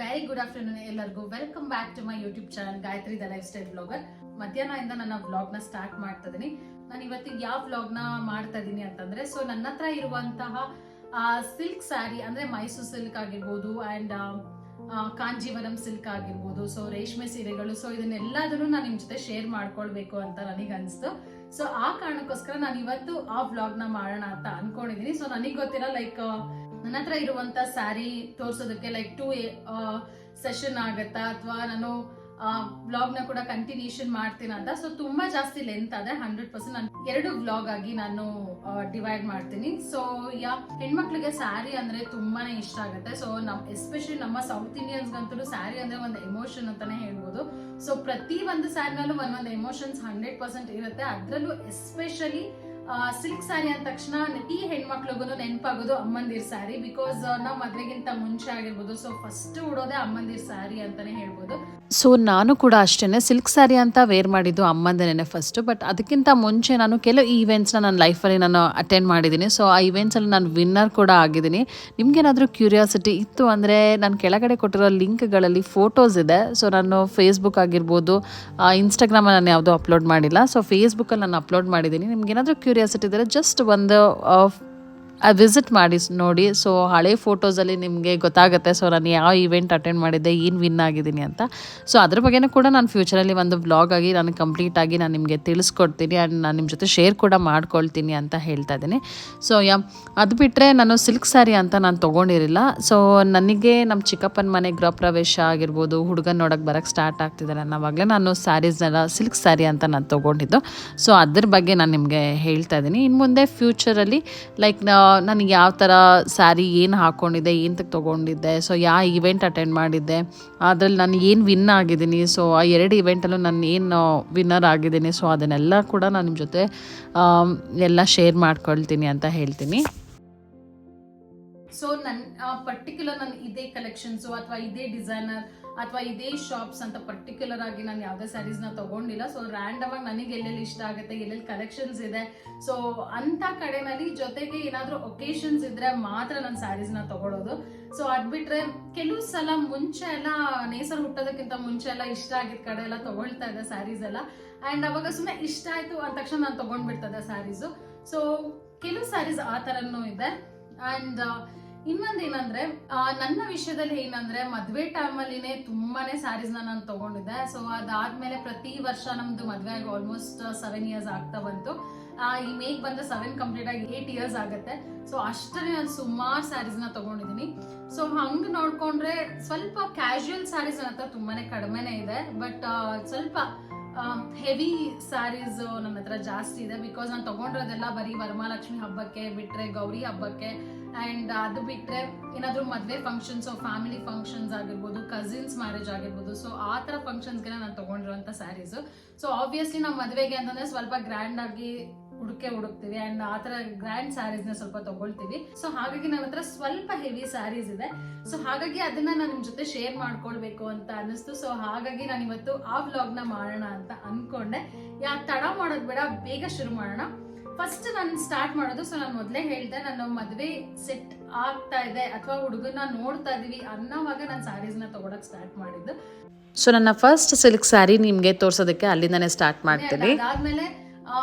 Very good afternoon ಎಲ್ಲರಿಗೂ. Welcome back to my YouTube channel Gayathri the lifestyle blogger. ಮಧ್ಯಾಹ್ನದಿಂದ ನನ್ನ vlog ನ start ಮಾಡ್ತಾ ಇದೀನಿ. ನಾನು ಇವತ್ತಿಗೆ ಯಾವ ವ್ಲಾಗ್ ನ ಮಾಡ್ತಾ ಇದೀನಿ ಅಂತಂದ್ರೆ, ಸೊ ನನ್ನ ಹತ್ರ ಇರುವಂತಹ ಸಿಲ್ಕ್ ಸ್ಯಾರಿ ಅಂದ್ರೆ ಮೈಸೂರು ಸಿಲ್ಕ್ ಆಗಿರ್ಬೋದು ಅಂಡ್ ಕಾಂಜೀವರಂ ಸಿಲ್ಕ್ ಆಗಿರ್ಬೋದು, ಸೊ ರೇಷ್ಮೆ ಸೀರೆಗಳು, ಸೊ ಇದನ್ನೆಲ್ಲದನ್ನು ನಾನು ನಿಮ್ ಜೊತೆ ಶೇರ್ ಮಾಡ್ಕೊಳ್ಬೇಕು ಅಂತ ನನಗೆ ಅನಿಸ್ತು. ಸೊ ಆ ಕಾರಣಕ್ಕೋಸ್ಕರ ನಾನು ಇವತ್ತು ಆ ವ್ಲಾಗ್ ನ ಮಾಡೋಣ ಅಂತ ಅನ್ಕೊಂಡಿದೀನಿ. ಸೊ ನನಗೆ ಗೊತ್ತಿರೋ ಲೈಕ್ ನನ್ನ ಹತ್ರ ಇರುವಂತ ಸ್ಯಾರಿ ತೋರ್ಸೋದಕ್ಕೆ ಲೈಕ್ 2 ಸೆಷನ್ ಆಗತ್ತಾ ಅಥವಾ ನಾನು ವ್ಲಾಗ್ ನ ಕೂಡ ಕಂಟಿನ್ಯೂಷನ್ ಮಾಡ್ತೀನಿ ಅಂತ. ಸೊ ತುಂಬಾ ಜಾಸ್ತಿ ಲೆಂತ್ ಆದ್ರೆ 100% ನಾನು 2 ವ್ಲಾಗ್ ಆಗಿ ನಾನು ಡಿವೈಡ್ ಮಾಡ್ತೀನಿ. ಸೊ ಹೆಣ್ಮಕ್ಳಿಗೆ ಸ್ಯಾರಿ ಅಂದ್ರೆ ತುಂಬಾನೇ ಇಷ್ಟ ಆಗುತ್ತೆ. ಸೊ ಎಸ್ಪೆಷಲಿ ನಮ್ಮ ಸೌತ್ ಇಂಡಿಯನ್ಸ್ ಗಂತೂ ಸ್ಯಾರಿ ಅಂದ್ರೆ ಒಂದು ಎಮೋಷನ್ ಅಂತಾನೆ ಹೇಳ್ಬೋದು. ಸೊ ಪ್ರತಿ ಒಂದು ಸ್ಯಾರಿನಲ್ಲೂ ಒಂದೊಂದು ಎಮೋಷನ್ಸ್ 100% ಇರುತ್ತೆ. ಅದ್ರಲ್ಲೂ ಎಸ್ಪೆಷಲಿ ಸಿಲ್ಕ್ ಸ್ಯಾರಿ ಅಂದ ತಕ್ಷಣ ಈ ಹೆಣ್ಮಕ್ಳಿಗೂ ನೆನಪಾಗೋದು ಅಮ್ಮಂದಿರ್ ಸ್ಯಾರಿ. ಬಿಕಾಸ್ ನಾವು ಮದ್ವೆಗಿಂತ ಮುಂಚೆ ಆಗಿರ್ಬೋದು, ಸೊ ಫಸ್ಟ್ ಉಡೋದೇ ಅಮ್ಮಂದಿರ್ ಸ್ಯಾರಿ ಅಂತಾನೆ ಹೇಳ್ಬೋದು. ಸೊ ನಾನು ಕೂಡ ಅಷ್ಟೇ ಸಿಲ್ಕ್ ಸ್ಯಾರಿ ಅಂತ ವೇರ್ ಮಾಡಿದ್ದು ಅಮ್ಮಂದನೇ ಫಸ್ಟ್. ಬಟ್ ಅದಕ್ಕಿಂತ ಮುಂಚೆ ನಾನು ಕೆಲವು ಈವೆಂಟ್ಸ್ನ ನನ್ನ ಲೈಫಲ್ಲಿ ನಾನು ಅಟೆಂಡ್ ಮಾಡಿದ್ದೀನಿ. ಸೊ ಆ ಈವೆಂಟ್ಸಲ್ಲಿ ನಾನು ವಿನ್ನರ್ ಕೂಡ ಆಗಿದ್ದೀನಿ. ನಿಮ್ಗೇನಾದರೂ ಕ್ಯೂರಿಯಾಸಿಟಿ ಇತ್ತು ಅಂದರೆ ನಾನು ಕೆಳಗಡೆ ಕೊಟ್ಟಿರೋ ಲಿಂಕ್ಗಳಲ್ಲಿ ಫೋಟೋಸ್ ಇದೆ. ಸೊ ನಾನು ಫೇಸ್ಬುಕ್ ಆಗಿರ್ಬೋದು, ಇನ್ಸ್ಟಾಗ್ರಾಮಲ್ಲಿ ನಾನು ಯಾವುದೂ ಅಪ್ಲೋಡ್ ಮಾಡಿಲ್ಲ. ಸೊ ಫೇಸ್ಬುಕ್ಕಲ್ಲಿ ನಾನು ಅಪ್ಲೋಡ್ ಮಾಡಿದ್ದೀನಿ. ನಿಮ್ಗೇನಾದರೂ ಕ್ಯೂರಿಯಾಸಿಟಿ ಇದ್ದರೆ ಜಸ್ಟ್ ಒಂದು ವಿಸಿಟ್ ಮಾಡಿ ನೋಡಿ. ಸೊ ಹಳೆ ಫೋಟೋಸಲ್ಲಿ ನಿಮಗೆ ಗೊತ್ತಾಗುತ್ತೆ ಸೊ ನಾನು ಯಾವ ಈವೆಂಟ್ ಅಟೆಂಡ್ ಮಾಡಿದ್ದೆ, ಏನು ವಿನ್ ಆಗಿದ್ದೀನಿ ಅಂತ. ಸೊ ಅದ್ರ ಬಗ್ಗೆನೂ ಕೂಡ ನಾನು ಫ್ಯೂಚರಲ್ಲಿ ಒಂದು ವ್ಲಾಗ್ ಆಗಿ ನಾನು ಕಂಪ್ಲೀಟಾಗಿ ನಾನು ನಿಮಗೆ ತಿಳಿಸ್ಕೊಡ್ತೀನಿ ಆ್ಯಂಡ್ ನಾನು ನಿಮ್ಮ ಜೊತೆ ಶೇರ್ ಕೂಡ ಮಾಡ್ಕೊಳ್ತೀನಿ ಅಂತ ಹೇಳ್ತಾ ಇದ್ದೀನಿ. ಸೊ ಅದು ಬಿಟ್ಟರೆ ನಾನು ಸಿಲ್ಕ್ ಸ್ಯಾರಿ ಅಂತ ನಾನು ತೊಗೊಂಡಿರಲಿಲ್ಲ. ಸೊ ನನಗೆ ನಮ್ಮ ಚಿಕ್ಕಪ್ಪನ ಮನೆ ಗೃಹ ಪ್ರವೇಶ ಆಗಿರ್ಬೋದು, ಹುಡುಗನ ನೋಡೋಕ್ಕೆ ಬರೋಕ್ಕೆ ಸ್ಟಾರ್ಟ್ ಆಗ್ತಿದ್ದಾರೆ ಅನ್ನೋವಾಗಲೇ ನಾನು ಸ್ಯಾರೀಸ್ನೆಲ್ಲ ಸಿಲ್ಕ್ ಸ್ಯಾರಿ ಅಂತ ನಾನು ತೊಗೊಂಡಿದ್ದು. ಸೊ ಅದ್ರ ಬಗ್ಗೆ ನಾನು ನಿಮಗೆ ಹೇಳ್ತಾ ಇದ್ದೀನಿ. ಇನ್ನು ಮುಂದೆ ಫ್ಯೂಚರಲ್ಲಿ ಲೈಕ್ ನನಗೆ ಯಾವ ಥರ ಸ್ಯಾರಿ ಏನು ಹಾಕ್ಕೊಂಡಿದ್ದೆ, ಏನಕ್ಕೆ ತೊಗೊಂಡಿದ್ದೆ, ಸೊ ಯಾವ ಈವೆಂಟ್ ಅಟೆಂಡ್ ಮಾಡಿದ್ದೆ, ಅದರಲ್ಲಿ ನಾನು ಏನು ವಿನ್ ಆಗಿದ್ದೀನಿ, ಸೊ ಆ 2 ಈವೆಂಟಲ್ಲೂ ನಾನು ಏನು ವಿನ್ನರ್ ಆಗಿದ್ದೀನಿ, ಸೊ ಅದನ್ನೆಲ್ಲ ಕೂಡ ನಾನು ನಿಮ್ಮ ಜೊತೆ ಎಲ್ಲ ಶೇರ್ ಮಾಡ್ಕೊಳ್ತೀನಿ ಅಂತ ಹೇಳ್ತೀನಿ. ಸೊ ಪರ್ಟಿಕ್ಯುಲರ್ ನಾನು ಇದೇ ಕಲೆಕ್ಷನ್ಸು ಅಥವಾ ಇದೇ ಡಿಸೈನರ್ ಅಥವಾ ಇದೇ ಶಾಪ್ಸ್ ಅಂತ ಪರ್ಟಿಕ್ಯುಲರ್ ಆಗಿ ನಾನು ಯಾವುದೇ ಸ್ಯಾರೀಸ್ ನ ತಗೊಂಡಿಲ್ಲ. ಸೊ ರ್ಯಾಂಡಮ್ ಆಗಿ ನನಗೆ ಎಲ್ಲೆಲ್ಲಿ ಇಷ್ಟ ಆಗುತ್ತೆ, ಎಲ್ಲೆಲ್ಲಿ ಕಲೆಕ್ಷನ್ಸ್ ಇದೆ, ಸೊ ಅಂತ ಕಡೆನಲ್ಲಿ ಜೊತೆಗೆ ಏನಾದ್ರೂ ಒಕೇಶನ್ಸ್ ಇದ್ರೆ ಮಾತ್ರ ನಾನು ಸ್ಯಾರೀಸ್ ನ ತಗೊಳ್ಳೋದು. ಸೊ ಅದ್ಬಿಟ್ರೆ ಕೆಲವು ಸಲ ಮುಂಚೆ ಎಲ್ಲ ನೇಸರ್ ಹುಟ್ಟೋದಕ್ಕಿಂತ ಮುಂಚೆ ಎಲ್ಲ ಇಷ್ಟ ಆಗಿದ್ದ ಕಡೆ ಎಲ್ಲ ತಗೊಳ್ತಾ ಇದ್ದೆ ಸ್ಯಾರೀಸ್ ಎಲ್ಲ. ಅಂಡ್ ಅವಾಗ ಸುಮ್ಮನೆ ಇಷ್ಟ ಆಯ್ತು ಅಂದ ತಕ್ಷಣ ನಾನು ತಗೊಂಡ್ಬಿಡ್ತದೆ ಸ್ಯಾರೀಸು. ಸೊ ಕೆಲವು ಸ್ಯಾರೀಸ್ ಆ ತರನೂ ಇದೆ. ಅಂಡ್ ಇನ್ನೊಂದೇನಂದ್ರೆ ನನ್ನ ವಿಷಯದಲ್ಲಿ ಏನಂದ್ರೆ ಮದ್ವೆ ಟೈಮಲ್ಲಿನೇ ತುಂಬಾನೇ ಸ್ಯಾರೀಸ್ ನಾನು ತಗೊಂಡಿದ್ದೆ. ಸೊ ಅದಾದ್ಮೇಲೆ ಪ್ರತಿ ವರ್ಷ ನಮ್ದು ಮದ್ವೆ ಆಗಿ ಆಲ್ಮೋಸ್ಟ್ 7 ಇಯರ್ಸ್ ಆಗ್ತಾ ಬಂತು. ಈ ಮೇಕ್ ಬಂದ 7 ಕಂಪ್ಲೀಟ್ ಆಗಿ 8 ಇಯರ್ಸ್ ಆಗುತ್ತೆ. ಸೊ ಅಷ್ಟರಲ್ಲಿ ನಾನು ಸುಮಾರು ಸ್ಯಾರೀಸ್ ನ ತಗೊಂಡಿದ್ದೀನಿ. ಸೊ ಹಂಗ್ ನೋಡ್ಕೊಂಡ್ರೆ ಸ್ವಲ್ಪ ಕ್ಯಾಶುಯಲ್ ಸ್ಯಾರೀಸ್ ನನ್ನ ಹತ್ರ ತುಂಬಾನೇ ಕಡಿಮೆನೆ ಇದೆ. ಬಟ್ ಸ್ವಲ್ಪ ಹೆವಿ ಸ್ಯಾರೀಸ್ ನನ್ನ ಹತ್ರ ಜಾಸ್ತಿ ಇದೆ. ಬಿಕಾಸ್ ನಾನು ತಗೊಂಡಿರೋದೆಲ್ಲ ಬರೀ ವರಮಹಾಲಕ್ಷ್ಮಿ ಹಬ್ಬಕ್ಕೆ ಬಿಟ್ರೆ, ಗೌರಿ ಹಬ್ಬಕ್ಕೆ, ಅಂಡ್ ಅದು ಬಿಟ್ರೆ ಏನಾದ್ರು ಮದ್ವೆ ಫಂಕ್ಷನ್ಸ್, ಫ್ಯಾಮಿಲಿ ಫಂಕ್ಷನ್ಸ್ ಆಗಿರ್ಬೋದು, ಕಸಿನ್ಸ್ ಮ್ಯಾರೇಜ್ ಆಗಿರ್ಬೋದು, ಸೊ ಆ ತರ ಫಂಕ್ಷನ್ಸ್ಗೆ ನಾನು ತಗೊಂಡಿರುವಂತ ಸ್ಯಾರೀಸ್. ಸೊ ಆಬ್ವಿಯಸ್ಲಿ ನಾವು ಮದ್ವೆಗೆ ಅಂತಂದ್ರೆ ಸ್ವಲ್ಪ ಗ್ರ್ಯಾಂಡ್ ಆಗಿ ಹುಡುಕ್ತಿವಿ ಅಂಡ್ ಆ ತರ ಗ್ರ್ಯಾಂಡ್ ಸ್ಯಾರೀಸ್ ನ ಸ್ವಲ್ಪ ತಗೊಳ್ತೀವಿ. ಸೊ ಹಾಗಾಗಿ ನನ್ನ ಹತ್ರ ಸ್ವಲ್ಪ ಹೆವಿ ಸ್ಯಾರೀಸ್ ಇದೆ. ಸೊ ಹಾಗಾಗಿ ಅದನ್ನ ನಾನು ನಿಮ್ ಜೊತೆ ಶೇರ್ ಮಾಡ್ಕೊಳ್ಬೇಕು ಅಂತ ಅನಿಸ್ತು. ಸೊ ಹಾಗಾಗಿ ನಾನು ಇವತ್ತು ಆ ವ್ಲಾಗ್ ನ ಮಾಡೋಣ ಅಂತ ಅನ್ಕೊಂಡೆ. ತಡ ಮಾಡೋದ್ ಬೇಡ, ಬೇಗ ಶುರು ಮಾಡೋಣ. ಫಸ್ಟ್ ನಾನು ಸ್ಟಾರ್ಟ್ ಮಾಡೋದು, ಸೊ ನಾನು ಮೊದಲೇ ಹೇಳ್ದೆ ನನ್ನ ಮದ್ವೆ ಸೆಟ್ ಆಗ್ತಾ ಇದೆ ಅಥವಾ ಹುಡುಗನ ನೋಡ್ತಾ ಇದೀವಿ ಅನ್ನೋವಾಗ ನಾನು ಸ್ಯಾರೀಸ್ ನ ತಗೊಳಕ್ ಸ್ಟಾರ್ಟ್ ಮಾಡಿದ್ದು. ಸೊ ನನ್ನ ಫಸ್ಟ್ ಸಿಲ್ಕ್ ಸ್ಯಾರಿ ನಿಮ್ಗೆ ತೋರ್ಸೋದಕ್ಕೆ ಅಲ್ಲಿಂದಾನೆ ಸ್ಟಾರ್ಟ್ ಮಾಡ್ತೀನಿ. ಅದಾದ್ಮೇಲೆ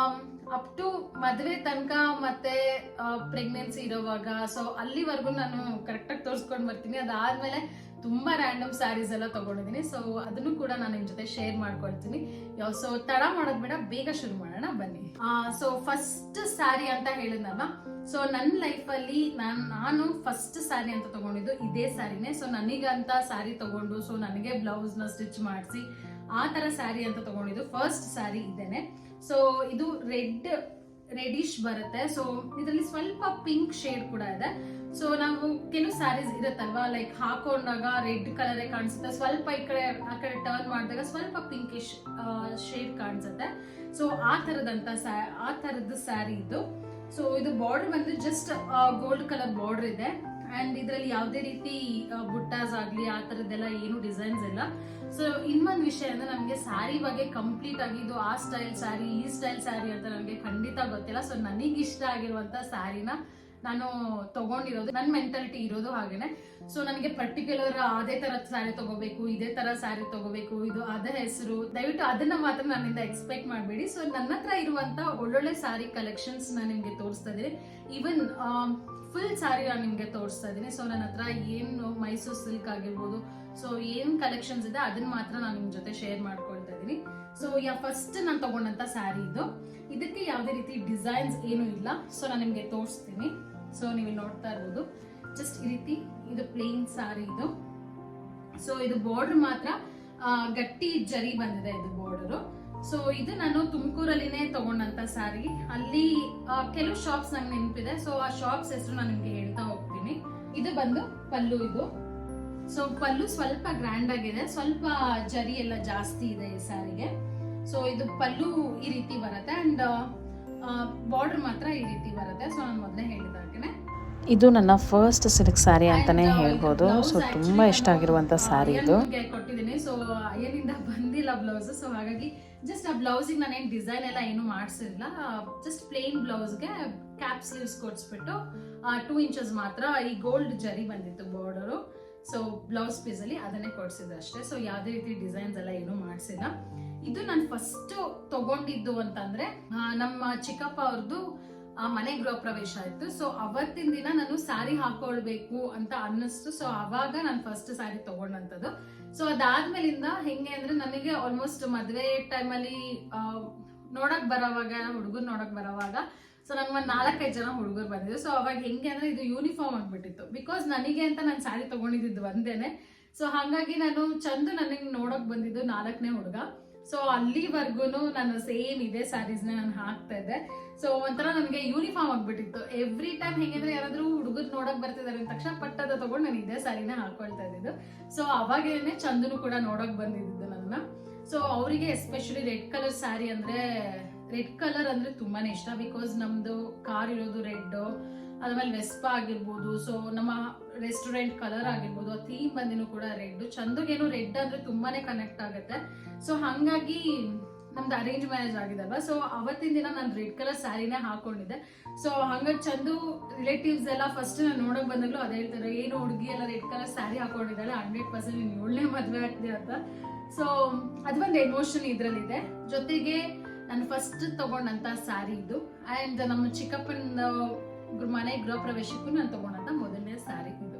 ಅಪ್ ಟು ಮದ್ವೆ ತನಕ ಮತ್ತೆ ಪ್ರೆಗ್ನೆನ್ಸಿ ಇರೋವಾಗ, ಸೊ ಅಲ್ಲಿವರೆಗೂ ನಾನು ಕರೆಕ್ಟ್ ಆಗಿ ತೋರ್ಸ್ಕೊಂಡ್ ಬರ್ತೀನಿ. ಅದಾದ್ಮೇಲೆ ತುಂಬಾ ರ್ಯಾಂಡಮ್ ಸ್ಯಾರೀಸ್ ಎಲ್ಲ ತಗೊಂಡಿದ್ದೀನಿ. ಸೊ ಅದನ್ನು ಕೂಡ ನಾನು ನಿಮ್ ಜೊತೆ ಶೇರ್ ಮಾಡ್ಕೊಳ್ತೀನಿ. ಸೊ ತಡ ಮಾಡೋದ್ ಬೇಡ, ಬೇಗ ಶುರು ಮಾಡೋಣ ಬನ್ನಿ. ಸೊ ಫಸ್ಟ್ ಸ್ಯಾರಿ ಅಂತ ಹೇಳಿದ್ನಲ್ಲ, ಸೊ ನನ್ನ ಲೈಫ್ ಅಲ್ಲಿ ನಾನು ಫಸ್ಟ್ ಸ್ಯಾರಿ ಅಂತ ತಗೊಂಡಿದ್ದು ಇದೇ ಸ್ಯಾರಿನೇ. ಸೊ ನನಗಂತ ಸ್ಯಾರಿ ತಗೊಂಡು, ಸೊ ನನಗೆ ಬ್ಲೌಸ್ ನ ಸ್ಟಿಚ್ ಮಾಡಿಸಿ ಆ ತರ ಸ್ಯಾರಿ ಅಂತ ತಗೊಂಡಿದ್ದು ಫಸ್ಟ್ ಸ್ಯಾರಿ ಇದೇನೆ. ಸೊ ಇದು ರೆಡಿಶ್ ಬರುತ್ತೆ. ಸೊ ಇದರಲ್ಲಿ ಸ್ವಲ್ಪ ಪಿಂಕ್ ಶೇಡ್ ಕೂಡ ಇದೆ. ಸೊ ನಾವು ಕೆಲವು ಸ್ಯಾರೀಸ್ ಇರುತ್ತಲ್ವಾ, ಲೈಕ್ ಹಾಕೊಂಡಾಗ ರೆಡ್ ಕಲರ್ ಕಾಣಿಸುತ್ತೆ, ಸ್ವಲ್ಪ ಈ ಕಡೆ ಆ ಕಡೆ ಟರ್ನ್ ಮಾಡಿದಾಗ ಸ್ವಲ್ಪ ಪಿಂಕಿಶ್ ಶೇಡ್ ಕಾಣಿಸುತ್ತೆ. ಸೊ ಆ ತರದ್ದು ಸ್ಯಾರಿ ಇದು. ಸೊ ಇದು ಬಾರ್ಡರ್ ಬಂದು ಜಸ್ಟ್ ಗೋಲ್ಡ್ ಕಲರ್ ಬಾರ್ಡರ್ ಇದೆ. ಅಂಡ್ ಇದರಲ್ಲಿ ಯಾವುದೇ ರೀತಿ ಬುಟ್ಟಾಸ್ ಆಗ್ಲಿ ಆ ತರದ್ದೆಲ್ಲ ಏನು ಡಿಸೈನ್ಸ್ ಇಲ್ಲ. ಸೊ ಇನ್ನೊಂದು ವಿಷಯ ಅಂದ್ರೆ ನಮಗೆ ಸ್ಯಾರಿ ಬಗ್ಗೆ ಕಂಪ್ಲೀಟ್ ಆಗಿ ಇದು ಆ ಸ್ಟೈಲ್ ಸ್ಯಾರಿ, ಈ ಸ್ಟೈಲ್ ಸ್ಯಾರಿ ಅಂತ ನನಗೆ ಖಂಡಿತ ಗೊತ್ತಿಲ್ಲ. ಸೊ ನನಗೆ ಇಷ್ಟ ಆಗಿರುವಂತ ಸ್ಯಾರಿನ ನಾನು ತಗೊಂಡಿರೋದು. ನನ್ನ ಮೆಂಟಾಲಿಟಿ ಇರೋದು ಹಾಗೇನೆ. ಸೊ ನನಗೆ ಪರ್ಟಿಕ್ಯುಲರ್ ಅದೇ ತರ ಸ್ಯಾರಿ ತಗೋಬೇಕು, ಇದೇ ತರ ಸ್ಯಾರಿ ತಗೋಬೇಕು, ಇದು ಅದೇ ಹೆಸರು, ದಯವಿಟ್ಟು ಅದನ್ನ ಮಾತ್ರ ನನ್ನಿಂದ ಎಕ್ಸ್ಪೆಕ್ಟ್ ಮಾಡಬೇಡಿ. ಸೊ ನನ್ನ ಹತ್ರ ಇರುವಂತ ಒಳ್ಳೊಳ್ಳೆ ಸ್ಯಾರಿ ಕಲೆಕ್ಷನ್ಸ್ ನಾನು ನಿಮ್ಗೆ ತೋರಿಸ್ತಾ ಇದ್ದೀನಿ. ಈವನ್ ಫುಲ್ ಸ್ಯಾರಿ ನಾನು ನಿಮ್ಗೆ ತೋರಿಸ್ತಾ ಇದ್ದೀನಿ. ಸೊ ನನ್ನ ಹತ್ರ ಏನು ಮೈಸೂರು ಸಿಲ್ಕ್ ಆಗಿರ್ಬೋದು, ಸೊ ಏನ್ ಕಲೆಕ್ಷನ್ಸ್ ಇದೆ ಅದನ್ನ ಮಾತ್ರ ನಾನು ನಿಮ್ ಜೊತೆ ಶೇರ್ ಮಾಡ್ಕೊಳ್ತಾ ಇದ್ದೀನಿ. ಸೊ ಫಸ್ಟ್ ನಾನು ತಗೊಂಡಂತ ಸ್ಯಾರಿ ಇದು. ಇದಕ್ಕೆ ಯಾವುದೇ ರೀತಿ ಡಿಸೈನ್ಸ್ ಏನು ಇಲ್ಲ. ಸೊ ನಾನು ನಿಮ್ಗೆ ತೋರಿಸ್ತೀನಿ. ಸೊ ನೀವು ನೋಡ್ತಾ ಇರ್ಬೋದು, ಜಸ್ಟ್ ಈ ರೀತಿ ಇದು ಪ್ಲೇನ್ ಸ್ಯಾರಿ ಇದು. ಸೊ ಇದು ಬಾರ್ಡರ್ ಮಾತ್ರ ಗಟ್ಟಿ ಜರಿ ಬಂದಿದೆ ಇದು ಬಾರ್ಡರ್. ಸೊ ಇದು ನಾನು ತುಮಕೂರಲ್ಲಿನೇ ತಗೊಂಡಂತ ಸ್ಯಾರಿ. ಅಲ್ಲಿ ಕೆಲವು ಶಾಪ್ಸ್ ನಂಗೆ ನೆನಪಿದೆ. ಸೊ ಆ ಶಾಪ್ಸ್ ಹೆಸರು ನಾನು ನಿಮ್ಗೆ ಹೇಳ್ತಾ ಹೋಗ್ತೀನಿ. ಇದು ಬಂದು ಪಲ್ಲು ಇದು. ಸೊ ಪಲ್ಲು ಸ್ವಲ್ಪ ಗ್ರ್ಯಾಂಡ್ ಆಗಿದೆ, ಸ್ವಲ್ಪ ಜರಿ ಎಲ್ಲ ಜಾಸ್ತಿ ಇದೆ ಈ ಸ್ಯಾರಿಗೆ. ಸೊ ಇದು ಪಲ್ಲು ಈ ರೀತಿ ಬರುತ್ತೆ ಅಂಡ್ ಬಾರ್ಡರ್ ಮಾತ್ರ ಈ ರೀತಿ ಬರುತ್ತೆ. ಸೊ ನಾನು ಮೊದಲೇ ಹೇಳಿದಾಗೇನೆ ಇದು ನನ್ನ ಫಸ್ಟ್ ಸಿಲ್ಕ್ ಸ್ಯಾರಿ ಅಂತಾನೆ ಹೇಳ್ಬೋದು. ಸೊ ತುಂಬಾ ಇಷ್ಟ ಆಗಿರುವಂತ ಸ್ಯಾರಿ ಇದು ಕೊಟ್ಟಿದ್ದೀನಿ. ಸೊ ಏನಿಂದ ಬಂದಿಲ್ಲ ಬ್ಲೌಸ್. ಸೊ ಹಾಗಾಗಿ ಜಸ್ಟ್ ಆ ಬ್ಲೌಸಿಗೆ ನಾನೇನು ಡಿಸೈನ್ ಎಲ್ಲ ಏನು ಮಾಡಿಸಿರಲಿಲ್ಲ. ಜಸ್ಟ್ ಪ್ಲೇನ್ ಬ್ಲೌಸ್ಗೆ ಕ್ಯಾಪ್ ಸ್ಲೀವ್ಸ್ ಕೊಡ್ಸ್ಬಿಟ್ಟು 2 ಇಂಚಸ್ ಮಾತ್ರ ಈ ಗೋಲ್ಡ್ ಜರಿ ಬಂದಿತ್ತು ಬಾರ್ಡರು. ಸೊ ಬ್ಲೌಸ್ ಪೀಸ್ ಅಲ್ಲಿ ಅದನ್ನೇ ಕೊಡ್ಸಿದ್ದು ಅಷ್ಟೇ. ಸೊ ಯಾವುದೇ ರೀತಿ ಡಿಸೈನ್ಸ್ ಎಲ್ಲ ಏನು ಮಾಡಿಸಿಲ್ಲ. ಇದು ನಾನು ಫಸ್ಟ್ ತಗೊಂಡಿದ್ದು ಅಂತಂದ್ರೆ ನಮ್ಮ ಚಿಕ್ಕಪ್ಪ ಅವ್ರದ್ದು ಮನೆ ಗೃಹ ಪ್ರವೇಶ ಆಯ್ತು. ಸೊ ಅವತ್ತಿನ ದಿನ ನಾನು ಸ್ಯಾರಿ ಹಾಕೊಳ್ಬೇಕು ಅಂತ ಅನ್ನಿಸ್ತು. ಸೊ ಅವಾಗ ನಾನು ಫಸ್ಟ್ ಸ್ಯಾರಿ ತಗೊಂಡಂತದ್ದು. ಸೊ ಅದಾದ್ಮೇಲಿಂದ ಹೆಂಗೆ ಅಂದ್ರೆ ನನಗೆ ಆಲ್ಮೋಸ್ಟ್ ಮದ್ವೆ ಟೈಮಲ್ಲಿ ನೋಡಕ್ ಬರೋವಾಗ, ಹುಡುಗರು ನೋಡಕ್ ಬರೋವಾಗ, ಸೊ ನಂಗೆ ಒಂದು 4-5 ಜನ ಹುಡುಗರು ಬಂದಿದ್ರು. ಸೊ ಅವಾಗ ಹೆಂಗೆ ಅಂದ್ರೆ ಇದು ಯೂನಿಫಾರ್ಮ್ ಆಗ್ಬಿಟ್ಟಿತ್ತು. ಬಿಕಾಸ್ ನನಗೆ ಅಂತ ನಾನು ಸ್ಯಾರಿ ತಗೊಂಡಿದ್ದು ಒಂದೇನೆ. ಸೊ ಹಾಗಾಗಿ ನಾನು ಚಂದು ನನಗೆ ನೋಡಕ್ ಬಂದಿದ್ದು 4ನೇ ಹುಡುಗ. ಸೊ ಅಲ್ಲಿವರೆಗೂ ನಾನು ಸೇಮ್ ಇದೇ ಸ್ಯಾರೀಸ್ನ ನಾನು ಹಾಕ್ತಾ ಇದ್ದೆ. ಸೊ ಒಂಥರ ನನಗೆ ಯೂನಿಫಾರ್ಮ್ ಆಗ್ಬಿಟ್ಟಿತ್ತು. ಎವ್ರಿ ಟೈಮ್ ಹೆಂಗಂದ್ರೆ ಯಾರಾದ್ರೂ ಹುಡುಗರು ನೋಡಕ್ ಬರ್ತಿದಾರೆ ಅಂದ ತಕ್ಷಣ ಪಟ್ಟದ ತಗೊಂಡು ನಾನು ಇದೇ ಸ್ಯಾರಿನ ಹಾಕೊಳ್ತಾ ಇದ್ದಿದ್ದು. ಸೊ ಅವಾಗೇನೆ ಚಂದನು ಕೂಡ ನೋಡಕ್ ಬಂದಿದ್ದು ನನ್ನ. ಸೊ ಅವರಿಗೆ ಎಸ್ಪೆಷಲಿ ರೆಡ್ ಕಲರ್ ಸ್ಯಾರಿ ಅಂದ್ರೆ, ರೆಡ್ ಕಲರ್ ಅಂದ್ರೆ ತುಂಬಾನೇ ಇಷ್ಟ. ಬಿಕಾಸ್ ನಮ್ದು ಕಾರ್ ಇರೋದು ರೆಡ್, ಅದಾದ್ಮೇಲೆ ವೆಸ್ಪಾ ಆಗಿರ್ಬೋದು, ಸೊ ನಮ್ಮ ರೆಸ್ಟೋರೆಂಟ್ ಕಲರ್ ಆಗಿರ್ಬೋದು, ಆ ಥೀಮ್ ಬಂದಿನೂ ಕೂಡ ರೆಡ್. ಚಂದುಗೇನು ರೆಡ್ ಅಂದ್ರೆ ತುಂಬಾನೇ ಕನೆಕ್ಟ್ ಆಗುತ್ತೆ. ಸೊ ಹಂಗಾಗಿ ನಮ್ದು ಅರೇಂಜ್ ಮ್ಯಾರೇಜ್ ಆಗಿದಲ್ವಾ. ಸೊ ಅವತ್ತಿನ ದಿನ ನಾನು ರೆಡ್ ಕಲರ್ ಸ್ಯಾರಿನೇ ಹಾಕೊಂಡಿದ್ದೆ. ಸೊ ಹಂಗಾಗಿ ಚಂದು ರಿಲೇಟಿವ್ಸ್ ಎಲ್ಲ ಫಸ್ಟ್ ನಾನು ನೋಡಕ್ ಬಂದಾಗಲೂ ಅದೇ ಹೇಳ್ತಾರೆ, ಏನು ಹುಡುಗಿ ಎಲ್ಲ ರೆಡ್ ಕಲರ್ ಸ್ಯಾರಿ ಹಾಕೊಂಡಿದ್ದಾಳೆ, 100% ನೀನು 7ನೇ ಮದುವೆ ಆಗ್ತೀಯ ಅಂತ. ಸೊ ಅದೊಂದು ಎಮೋಷನ್ ಇದ್ರಲ್ಲಿದೆ. ಜೊತೆಗೆ ನಾನು ಫಸ್ಟ್ ತಗೊಂಡಂತ ಸ್ಯಾರಿ ಇದು. ಅಂಡ್ ನಮ್ಮ ಚಿಕ್ಕಪ್ಪನ ಮನೆ ಗೃಹ ಪ್ರವೇಶಕ್ಕೂ ನಾನು ತಗೊಂಡಂತ ಮೊದಲನೇ ಸ್ಯಾರಿ ಇದು.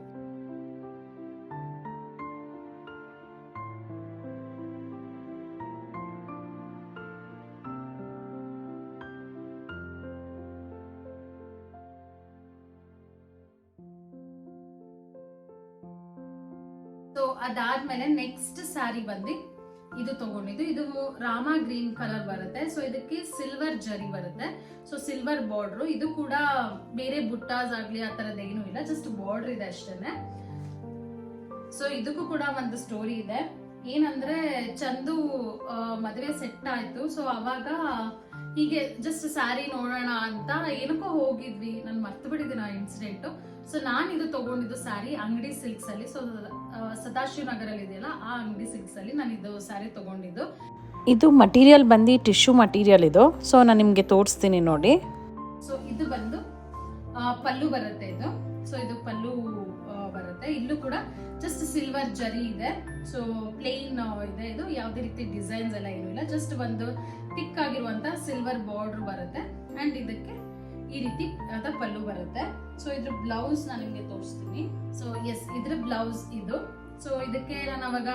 ಸೊ ಅದಾದ್ಮೇಲೆ ನೆಕ್ಸ್ಟ್ ಸ್ಯಾರಿ ಬಂದು ಇದು ತಗೊಂಡಿದ್ದು. ಇದು ರಾಮ ಗ್ರೀನ್ ಕಲರ್ ಬರುತ್ತೆ. ಸೊ ಇದಕ್ಕೆ ಸಿಲ್ವರ್ ಜರಿ ಬರುತ್ತೆ. So silver border. ಇದು ಕೂಡ ಬೇರೆ ಬುಟ್ಟಾಸ್ ಆಗ್ಲಿ ಆ ತರದ್ ಏನು ಇಲ್ಲ, ಜಸ್ಟ್ ಬಾರ್ಡರ್ ಇದೆ ಅಷ್ಟೇನೆ. ಸೊ ಇದಕ್ಕೂ ಕೂಡ ಒಂದು ಸ್ಟೋರಿ ಇದೆ. ಏನಂದ್ರೆ ಚಂದು ಮದುವೆ ಸೆಟ್ ಆಯ್ತು. ಸೊ ಅವಾಗ ಹೀಗೆ ಜಸ್ಟ್ ಸ್ಯಾರಿ ನೋಡೋಣ ಅಂತ ಏನಕ್ಕೋ ಹೋಗಿದ್ವಿ, ನಾನು ಮರ್ತು ಬಿಟ್ಟಿದ್ದೀನಿ ಆ ಇನ್ಸಿಡೆಂಟ್. ಸೊ ನಾನು ಇದು ತಗೊಂಡಿದ್ದು ಸ್ಯಾರಿ ಅಂಗಡಿ ಸಿಲ್ಕ್ಸ್ ಅಲ್ಲಿ. ಸೊ ಸದಾಶಿವ ನಗರಲ್ಲಿ ಇದೆಯಲ್ಲ, ಆ ಅಂಗಡಿ ಸಿಲ್ಕ್ಸ್ ಅಲ್ಲಿ ನಾನು ಇದು ಸ್ಯಾರಿ ತಗೊಂಡಿದ್ದು. ಇದು ಮಟೀರಿಯಲ್ ಬಂದು ಟಿಶ್ಯೂ ಮಟೀರಿಯಲ್ ಇದು. ಸೊ ನಾನು ನಿಮ್ಗೆ ತೋರಿಸ್ತೀನಿ ನೋಡಿ. ಸೊ ಇದು ಬಂದು ಪಲ್ಲು ಬರುತ್ತೆ ಇದು. ಸೊ ಇದು ಪಲ್ಲು ಬರುತ್ತೆ. ಇಲ್ಲೂ ಕೂಡ ಜಸ್ಟ್ ಸಿಲ್ವರ್ ಜರಿ ಇದೆ. ಸೊ ಪ್ಲೇನ್ ಇದೆ. ಇದು ಯಾವುದೇ ರೀತಿ ಡಿಸೈನ್ಸ್ ಎಲ್ಲ ಏನೂ ಇಲ್ಲ, ಜಸ್ಟ್ ಒಂದು ಥಿಕ್ ಆಗಿರುವಂತ ಸಿಲ್ವರ್ ಬಾರ್ಡರ್ ಬರುತ್ತೆ. ಅಂಡ್ ಇದಕ್ಕೆ ಈ ರೀತಿ ಪಲ್ಲು ಬರುತ್ತೆ. ಸೊ ಇದ್ರ ಬ್ಲೌಸ್ ನಾನು ನಿಮ್ಗೆ ತೋರಿಸ್ತೀನಿ. ಸೊ ಎಸ್, ಇದ್ರ ಬ್ಲೌಸ್ ಇದು. ಸೊ ಇದಕ್ಕೆ ನಾನು ಅವಾಗ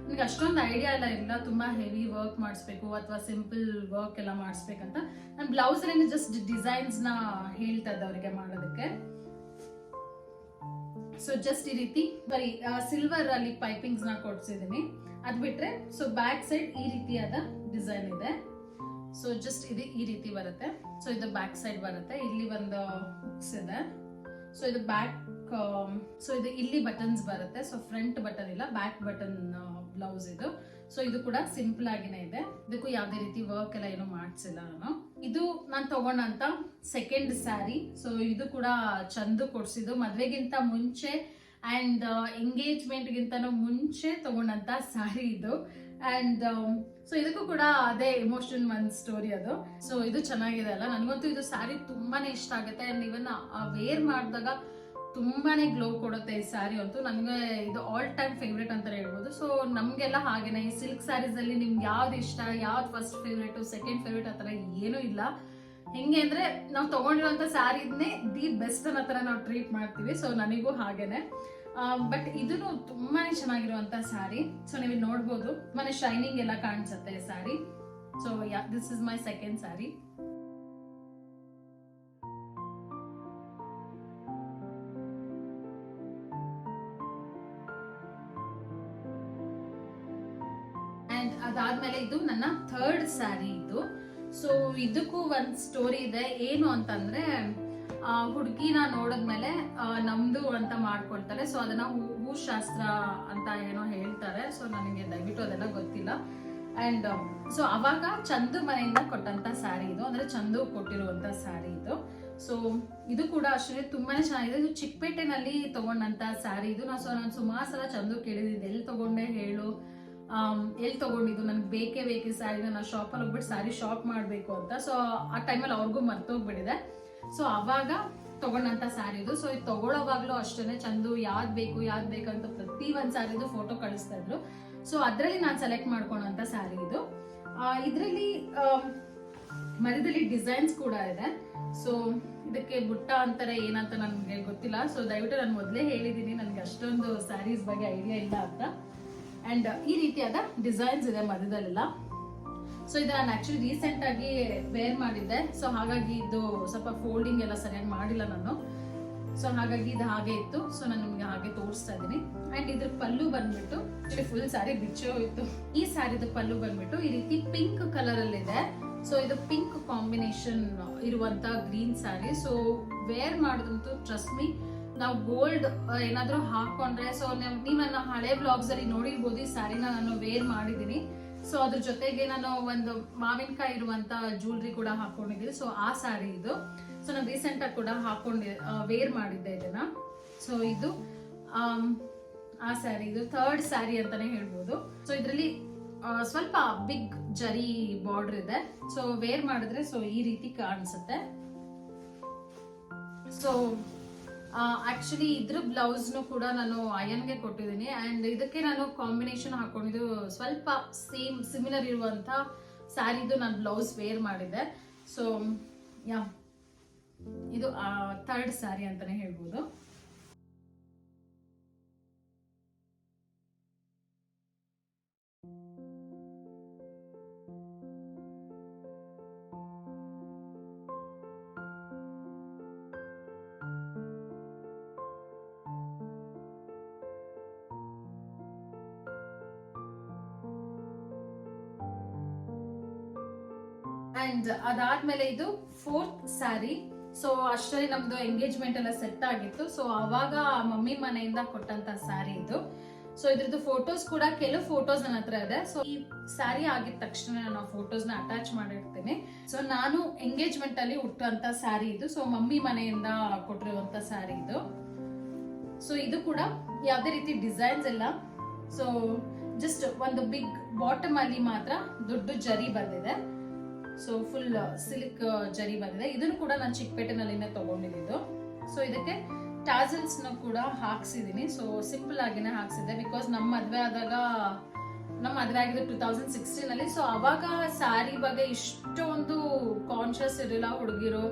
ನನಗೆ ಅಷ್ಟೊಂದು ಐಡಿಯಾ ಎಲ್ಲ ಇಲ್ಲ, ತುಂಬಾ ಹೆವಿ ವರ್ಕ್ ಮಾಡಿಸ್ಬೇಕು ಅಥವಾ ಸಿಂಪಲ್ ವರ್ಕ್ ಎಲ್ಲ ಮಾಡಿಸ್ಬೇಕಂತ. ನಾನು ಬ್ಲೌಸ್ ಅಲ್ಲಿ ಜಸ್ಟ್ ಡಿಸೈನ್ಸ್ ನ ಹೇಳ್ತಾ ಇದ್ದೆ ಅವರಿಗೆ ಮಾಡೋದಕ್ಕೆ. ಸೊ ಜಸ್ಟ್ ಈ ರೀತಿ ಬರೀ ಸಿಲ್ವರ್ ಅಲ್ಲಿ ಪೈಪಿಂಗ್ಸ್ ನ ಕೊಡ್ಸಿದೀನಿ. ಅದ್ ಬಿಟ್ರೆ ಸೊ ಬ್ಯಾಕ್ ಸೈಡ್ ಈ ರೀತಿಯಾದ ಡಿಸೈನ್ ಇದೆ. ಸೊ ಜಸ್ಟ್ ಇದು ಈ ರೀತಿ ಬರುತ್ತೆ. ಸೊ ಇದು ಬ್ಯಾಕ್ ಸೈಡ್ ಬರುತ್ತೆ. ಇಲ್ಲಿ ಒಂದು ಹುಕ್ಸ್ ಇದೆ. ಸೊ ಇದು ಬ್ಯಾಕ್. ಸೊ ಇದು ಇಲ್ಲಿ ಬಟನ್ಸ್ ಬರುತ್ತೆ. ಸೊ ಫ್ರಂಟ್ ಬಟನ್ ಇಲ್ಲ, ಬ್ಯಾಕ್ ಬಟನ್ ಬ್ಲೌಸ್ ಇದು. ಸೊ ಇದು ಕೂಡ ಸಿಂಪಲ್ ಆಗಿನೇ ಇದೆ. ಇದಕ್ಕೂ ಯಾವುದೇ ರೀತಿ ವರ್ಕ್ ಎಲ್ಲ ಏನು ಮಾಡಿಸಿಲ್ಲ ನಾನು. ಇದು ನಾನು ತಗೊಂಡಂತ ಸೆಕೆಂಡ್ ಸ್ಯಾರಿ. ಸೊ ಇದು ಕೂಡ ಚಂದು ಕೊಡ್ಸಿದ್ದು ಮದ್ವೆಗಿಂತ ಮುಂಚೆ ಅಂಡ್ ಎಂಗೇಜ್ಮೆಂಟ್ ಗಿಂತನೂ ಮುಂಚೆ ತಗೊಂಡಂತ ಸ್ಯಾರಿ ಇದು. ಅಂಡ್ ಸೊ ಇದಕ್ಕೂ ಕೂಡ ಅದೇ ಎಮೋಷನ್ ಒಂದು ಸ್ಟೋರಿ ಅದು. ಸೊ ಇದು ಚೆನ್ನಾಗಿದೆ ಅಲ್ಲ, ನನಗಂತೂ ಇದು ಸ್ಯಾರಿ ತುಂಬಾನೇ ಇಷ್ಟ ಆಗುತ್ತೆ. ಅಂಡ್ ಇವನ್ ವೇರ್ ಮಾಡಿದಾಗ ತುಂಬಾನೇ ಗ್ಲೋ ಕೊಡುತ್ತೆ ಈ ಸ್ಯಾರಿ ಅಂತೂ. ನನಗೆ ಇದು ಆಲ್ ಟೈಮ್ ಫೇವ್ರೇಟ್ ಅಂತ ಹೇಳ್ಬೋದು. ಸೊ ನಮಗೆಲ್ಲ ಹಾಗೇನೆ ಈ ಸಿಲ್ಕ್ ಸ್ಯಾರೀಸ್ ಅಲ್ಲಿ ನಿಮ್ಗೆ ಯಾವ್ದು ಇಷ್ಟ, ಯಾವ್ದು ಫಸ್ಟ್ ಫೇವ್ರೇಟ್, ಸೆಕೆಂಡ್ ಫೇವ್ರೇಟ್ ಆ ಥರ ಏನೂ ಇಲ್ಲ. ಹೆಂಗೆ ಅಂದ್ರೆ ನಾವು ತಗೊಂಡಿರುವಂತ ಸ್ಯಾರಿನೇ ದಿ ಬೆಸ್ಟ್ ಅನ್ನೋ ಥರ ನಾವು ಟ್ರೀಟ್ ಮಾಡ್ತೀವಿ. ಸೊ ನನಗೂ ಹಾಗೇನೆ. ಬಟ್ ಇದೂ ತುಂಬಾನೇ ಚೆನ್ನಾಗಿರುವಂತ ಸ್ಯಾರಿ. ಸೊ ನೀವು ನೋಡ್ಬೋದು ಮನೆ ಶೈನಿಂಗ್ ಎಲ್ಲ ಕಾಣಿಸುತ್ತೆ sari. So this is my second sari. And ಅದಾದ್ಮೇಲೆ ಇದು ನನ್ನ ಥರ್ಡ್ ಸ್ಯಾರಿ ಇದು. ಸೊ ಇದಕ್ಕೂ ಒಂದ್ ಸ್ಟೋರಿ ಇದೆ. ಏನು ಅಂತಂದ್ರೆ ಹುಡುಗಿನ ನೋಡಿದ್ಮೇಲೆ ನಮ್ದು ಅಂತ ಮಾಡ್ಕೊಳ್ತಾರೆ. ಸೊ ಅದನ್ನ ಹೂ ಶಾಸ್ತ್ರ ಅಂತ ಏನೋ ಹೇಳ್ತಾರೆ. ಸೊ ನನಗೆ ದಯವಿಟ್ಟು ಅದೆಲ್ಲ ಗೊತ್ತಿಲ್ಲ. ಅಂಡ್ ಸೊ ಅವಾಗ ಚಂದು ಮನೆಯಿಂದ ಕೊಟ್ಟಂತ ಸ್ಯಾರಿ ಇದು, ಅಂದ್ರೆ ಚಂದು ಕೊಟ್ಟಿರುವಂತ ಸ್ಯಾರಿ ಇದು. ಸೊ ಇದು ಕೂಡ ಅಷ್ಟೇ ತುಂಬಾನೇ ಚೆನ್ನಾಗಿದೆ. ಇದು ಚಿಕ್ಕಪೇಟೆನಲ್ಲಿ ತಗೊಂಡಂತ ಸ್ಯಾರಿ ಇದು. ನಾನು ಸುಮಾರು ಸಲ ಚಂದು ಕೇಳಿದ್ದೀನಿ, ಎಲ್ಲಿ ತಗೊಂಡೆ ಹೇಳು, ಎಲ್ಲಿ ತಗೊಂಡಿದ್ದು, ನನ್ಗೆ ಬೇಕೇ ಸ್ಯಾರಿ, ನಾನು ಶಾಪಲ್ಲಿ ಹೋಗ್ಬಿಟ್ಟು ಸ್ಯಾರಿ ಶಾಪ್ ಮಾಡ್ಬೇಕು ಅಂತ. ಸೊ ಆ ಟೈಮಲ್ಲಿ ಅವ್ರಿಗೂ ಮರ್ತೋಗ್ಬಿಟ್ಟಿದೆ. ಸೊ ಅವಾಗ ತಗೊಂಡಂತ ಸ್ಯಾರಿ ಇದು. ಸೊ ಇದು ತಗೊಳ್ಳೋವಾಗ್ಲೂ ಅಷ್ಟೇನೆ ಚಂದು ಯಾವ್ದು ಬೇಕಂತ ಪ್ರತಿ ಒಂದ್ ಸ್ಯಾರಿದು ಫೋಟೋ ಕಳಿಸ್ತಾ ಇದ್ರು. ಸೊ ಅದ್ರಲ್ಲಿ ನಾನು ಸೆಲೆಕ್ಟ್ ಮಾಡ್ಕೊಂಡಂತ ಸ್ಯಾರಿ ಇದು. ಇದ್ರಲ್ಲಿ ಮಧ್ಯದಲ್ಲಿ ಡಿಸೈನ್ಸ್ ಕೂಡ ಇದೆ. ಸೊ ಇದಕ್ಕೆ ಬುಟ್ಟ ಅಂತಾರೆ ಏನಂತ ನನ್ಗೆ ಗೊತ್ತಿಲ್ಲ. ಸೊ ದಯವಿಟ್ಟು ನಾನು ಮೊದಲೇ ಹೇಳಿದೀನಿ, ನನ್ಗೆ ಅಷ್ಟೊಂದು ಸ್ಯಾರೀಸ್ ಬಗ್ಗೆ ಐಡಿಯಾ ಇಲ್ಲ ಅಂತ. ಅಂಡ್ ಈ ರೀತಿಯಾದ ಡಿಸೈನ್ಸ್ ಇದೆ ಮಧ್ಯದಲ್ಲೆಲ್ಲ. ಸೊ ಇದು ನಾನು ಆಕ್ಚುಲಿ ರೀಸೆಂಟ್ ಆಗಿ ವೇರ್ ಮಾಡಿದ್ದೆ. ಸೊ ಹಾಗಾಗಿ ಇದು ಸ್ವಲ್ಪ ಫೋಲ್ಡಿಂಗ್ ಎಲ್ಲ ಸರಿಯಾಗಿ ಮಾಡಿಲ್ಲ ನಾನು. ಸೊ ಹಾಗಾಗಿ ಇದು ಹಾಗೆ ಇತ್ತು. ಸೊ ನಾನು ನಿಮ್ಗೆ ಹಾಗೆ ತೋರಿಸ್ತಾ ಇದ್ದೀನಿ. ಅಂಡ್ ಇದ್ರ ಪಲ್ಲು ಬಂದ್ಬಿಟ್ಟು ಫುಲ್ ಸ್ಯಾರಿ ಬಿಚ್ಚೋಯ್ತು. ಈ ಸ್ಯಾರಿದು ಪಲ್ಲು ಬಂದ್ಬಿಟ್ಟು ಈ ರೀತಿ ಪಿಂಕ್ ಕಲರ್ ಅಲ್ಲಿ ಇದೆ. ಸೊ ಇದು ಪಿಂಕ್ ಕಾಂಬಿನೇಷನ್ ಇರುವಂತ ಗ್ರೀನ್ ಸ್ಯಾರಿ. ಸೊ ವೇರ್ ಮಾಡಿದಂತೂ ಟ್ರಸ್ಟ್ ಮೀ, ನಾವು ಗೋಲ್ಡ್ ಏನಾದ್ರೂ ಹಾಕೊಂಡ್ರೆ, ಸೊ ನೀವು ನನ್ನ ಹಳೆ ಬ್ಲಾಗ್ಸ್ ಅಲ್ಲಿ ನೋಡಿರ್ಬೋದು, ಈ ಸ್ಯಾರಿನ ನಾನು ವೇರ್ ಮಾಡಿದೀನಿ. ಸೊ ಅದ್ರ ಜೊತೆಗೆ ನಾನು ಒಂದು ಮಾವಿನಕಾಯಿ ಇರುವಂತ ಜ್ಯುವೆಲ್ರಿ ಕೂಡ ಹಾಕೊಂಡಿದ್ದೀನಿ. ಸೊ ಆ ಸ್ಯಾರಿ ಇದು. ಸೊ ನಾನು ರೀಸೆಂಟ್ ಆಗಿ ಕೂಡ ವೇರ್ ಮಾಡಿದ್ದೆ ಇದನ್ನ. ಸೊ ಇದು ಆ ಸ್ಯಾರಿ, ಇದು ಥರ್ಡ್ ಸ್ಯಾರಿ ಅಂತಾನೆ ಹೇಳ್ಬೋದು. ಸೊ ಇದರಲ್ಲಿ ಸ್ವಲ್ಪ ಬಿಗ್ ಜರಿ ಬಾರ್ಡರ್ ಇದೆ. ಸೊ ವೇರ್ ಮಾಡಿದ್ರೆ ಸೊ ಈ ರೀತಿ ಕಾಣಿಸುತ್ತೆ. ಸೊ ಆಕ್ಚುಲಿ ಇದ್ರ ಬ್ಲೌಸ್ ಕೂಡ ನಾನು ಅಯನ್ಗೆ ಕೊಟ್ಟಿದ್ದೀನಿ. ಅಂಡ್ ಇದಕ್ಕೆ ನಾನು ಕಾಂಬಿನೇಷನ್ ಹಾಕೊಂಡಿದ್ದು ಸ್ವಲ್ಪ ಸಿಮಿಲರ್ ಇರುವಂತ ಸ್ಯಾರಿದು ನಾನು ಬ್ಲೌಸ್ ವೇರ್ ಮಾಡಿದ್ದೆ. ಸೊ ಇದು ಥರ್ಡ್ ಸ್ಯಾರಿ ಅಂತಾನೆ ಹೇಳ್ಬೋದು. ಅಂಡ್ ಅದಾದ್ಮೇಲೆ ಇದು ಫೋರ್ತ್ ಸ್ಯಾರಿ. ಸೊ ಅಷ್ಟರಲ್ಲಿ ನಮ್ದು ಎಂಗೇಜ್ಮೆಂಟ್ ಎಲ್ಲ ಸೆಟ್ ಆಗಿತ್ತು. ಸೊ ಅವಾಗ ಮಮ್ಮಿ ಮನೆಯಿಂದ ಕೊಟ್ಟಂತ ಸ್ಯಾರಿ ಇದು. ಸೊ ಇದ್ರದ್ದು ಫೋಟೋಸ್ ಕೂಡ ಕೆಲವು ಫೋಟೋಸ್ ನನ್ನ ಹತ್ರ ಇದೆ. ಸೊ ಈ ಸ್ಯಾರಿ ಆಗಿದ ತಕ್ಷಣ ನಾನು ಫೋಟೋಸ್ ನ ಅಟ್ಯಾಚ್ ಮಾಡಿರ್ತೀನಿ. ಸೊ ನಾನು ಎಂಗೇಜ್ಮೆಂಟ್ ಅಲ್ಲಿ ಉಟ್ಟಂತ ಸ್ಯಾರಿ ಇದು. ಸೊ ಮಮ್ಮಿ ಮನೆಯಿಂದ ಕೊಟ್ಟಿರುವಂತ ಸ್ಯಾರಿ ಇದು. ಸೊ ಇದು ಕೂಡ ಯಾವುದೇ ರೀತಿ ಡಿಸೈನ್ಸ್ ಇಲ್ಲ. ಸೊ ಜಸ್ಟ್ ಒಂದು ಬಿಗ್ ಬಾಟಮ್ ಅಲ್ಲಿ ಮಾತ್ರ ದೊಡ್ಡ ಜರಿ ಬಂದಿದೆ. ಸೊ ಫುಲ್ ಸಿಲ್ಕ್ ಜರಿ ಬಂದಿದೆ. ಇದನ್ನು ಕೂಡ ನಾನು ಚಿಕ್ಕಪೇಟೆನಲ್ಲಿನೇ ತಗೊಂಡಿದ್ದು. ಸೊ ಇದಕ್ಕೆ ಟಾಸಲ್ಸ್ ನ ಕೂಡ ಹಾಕ್ಸಿದೀನಿ. ಸೊ ಸಿಂಪಲ್ ಆಗಿನೇ ಹಾಕ್ಸಿದ್ದೆ, ಬಿಕಾಸ್ ನಮ್ಮ ಮದ್ವೆ ಆಗಿದ್ದು 2016 ಅಲ್ಲಿ. ಸೊ ಅವಾಗ ಸ್ಯಾರಿ ಬಗ್ಗೆ ಇಷ್ಟೊಂದು ಕಾನ್ಶಿಯಸ್ ಇರಲಿಲ್ಲ ಹುಡುಗಿರು,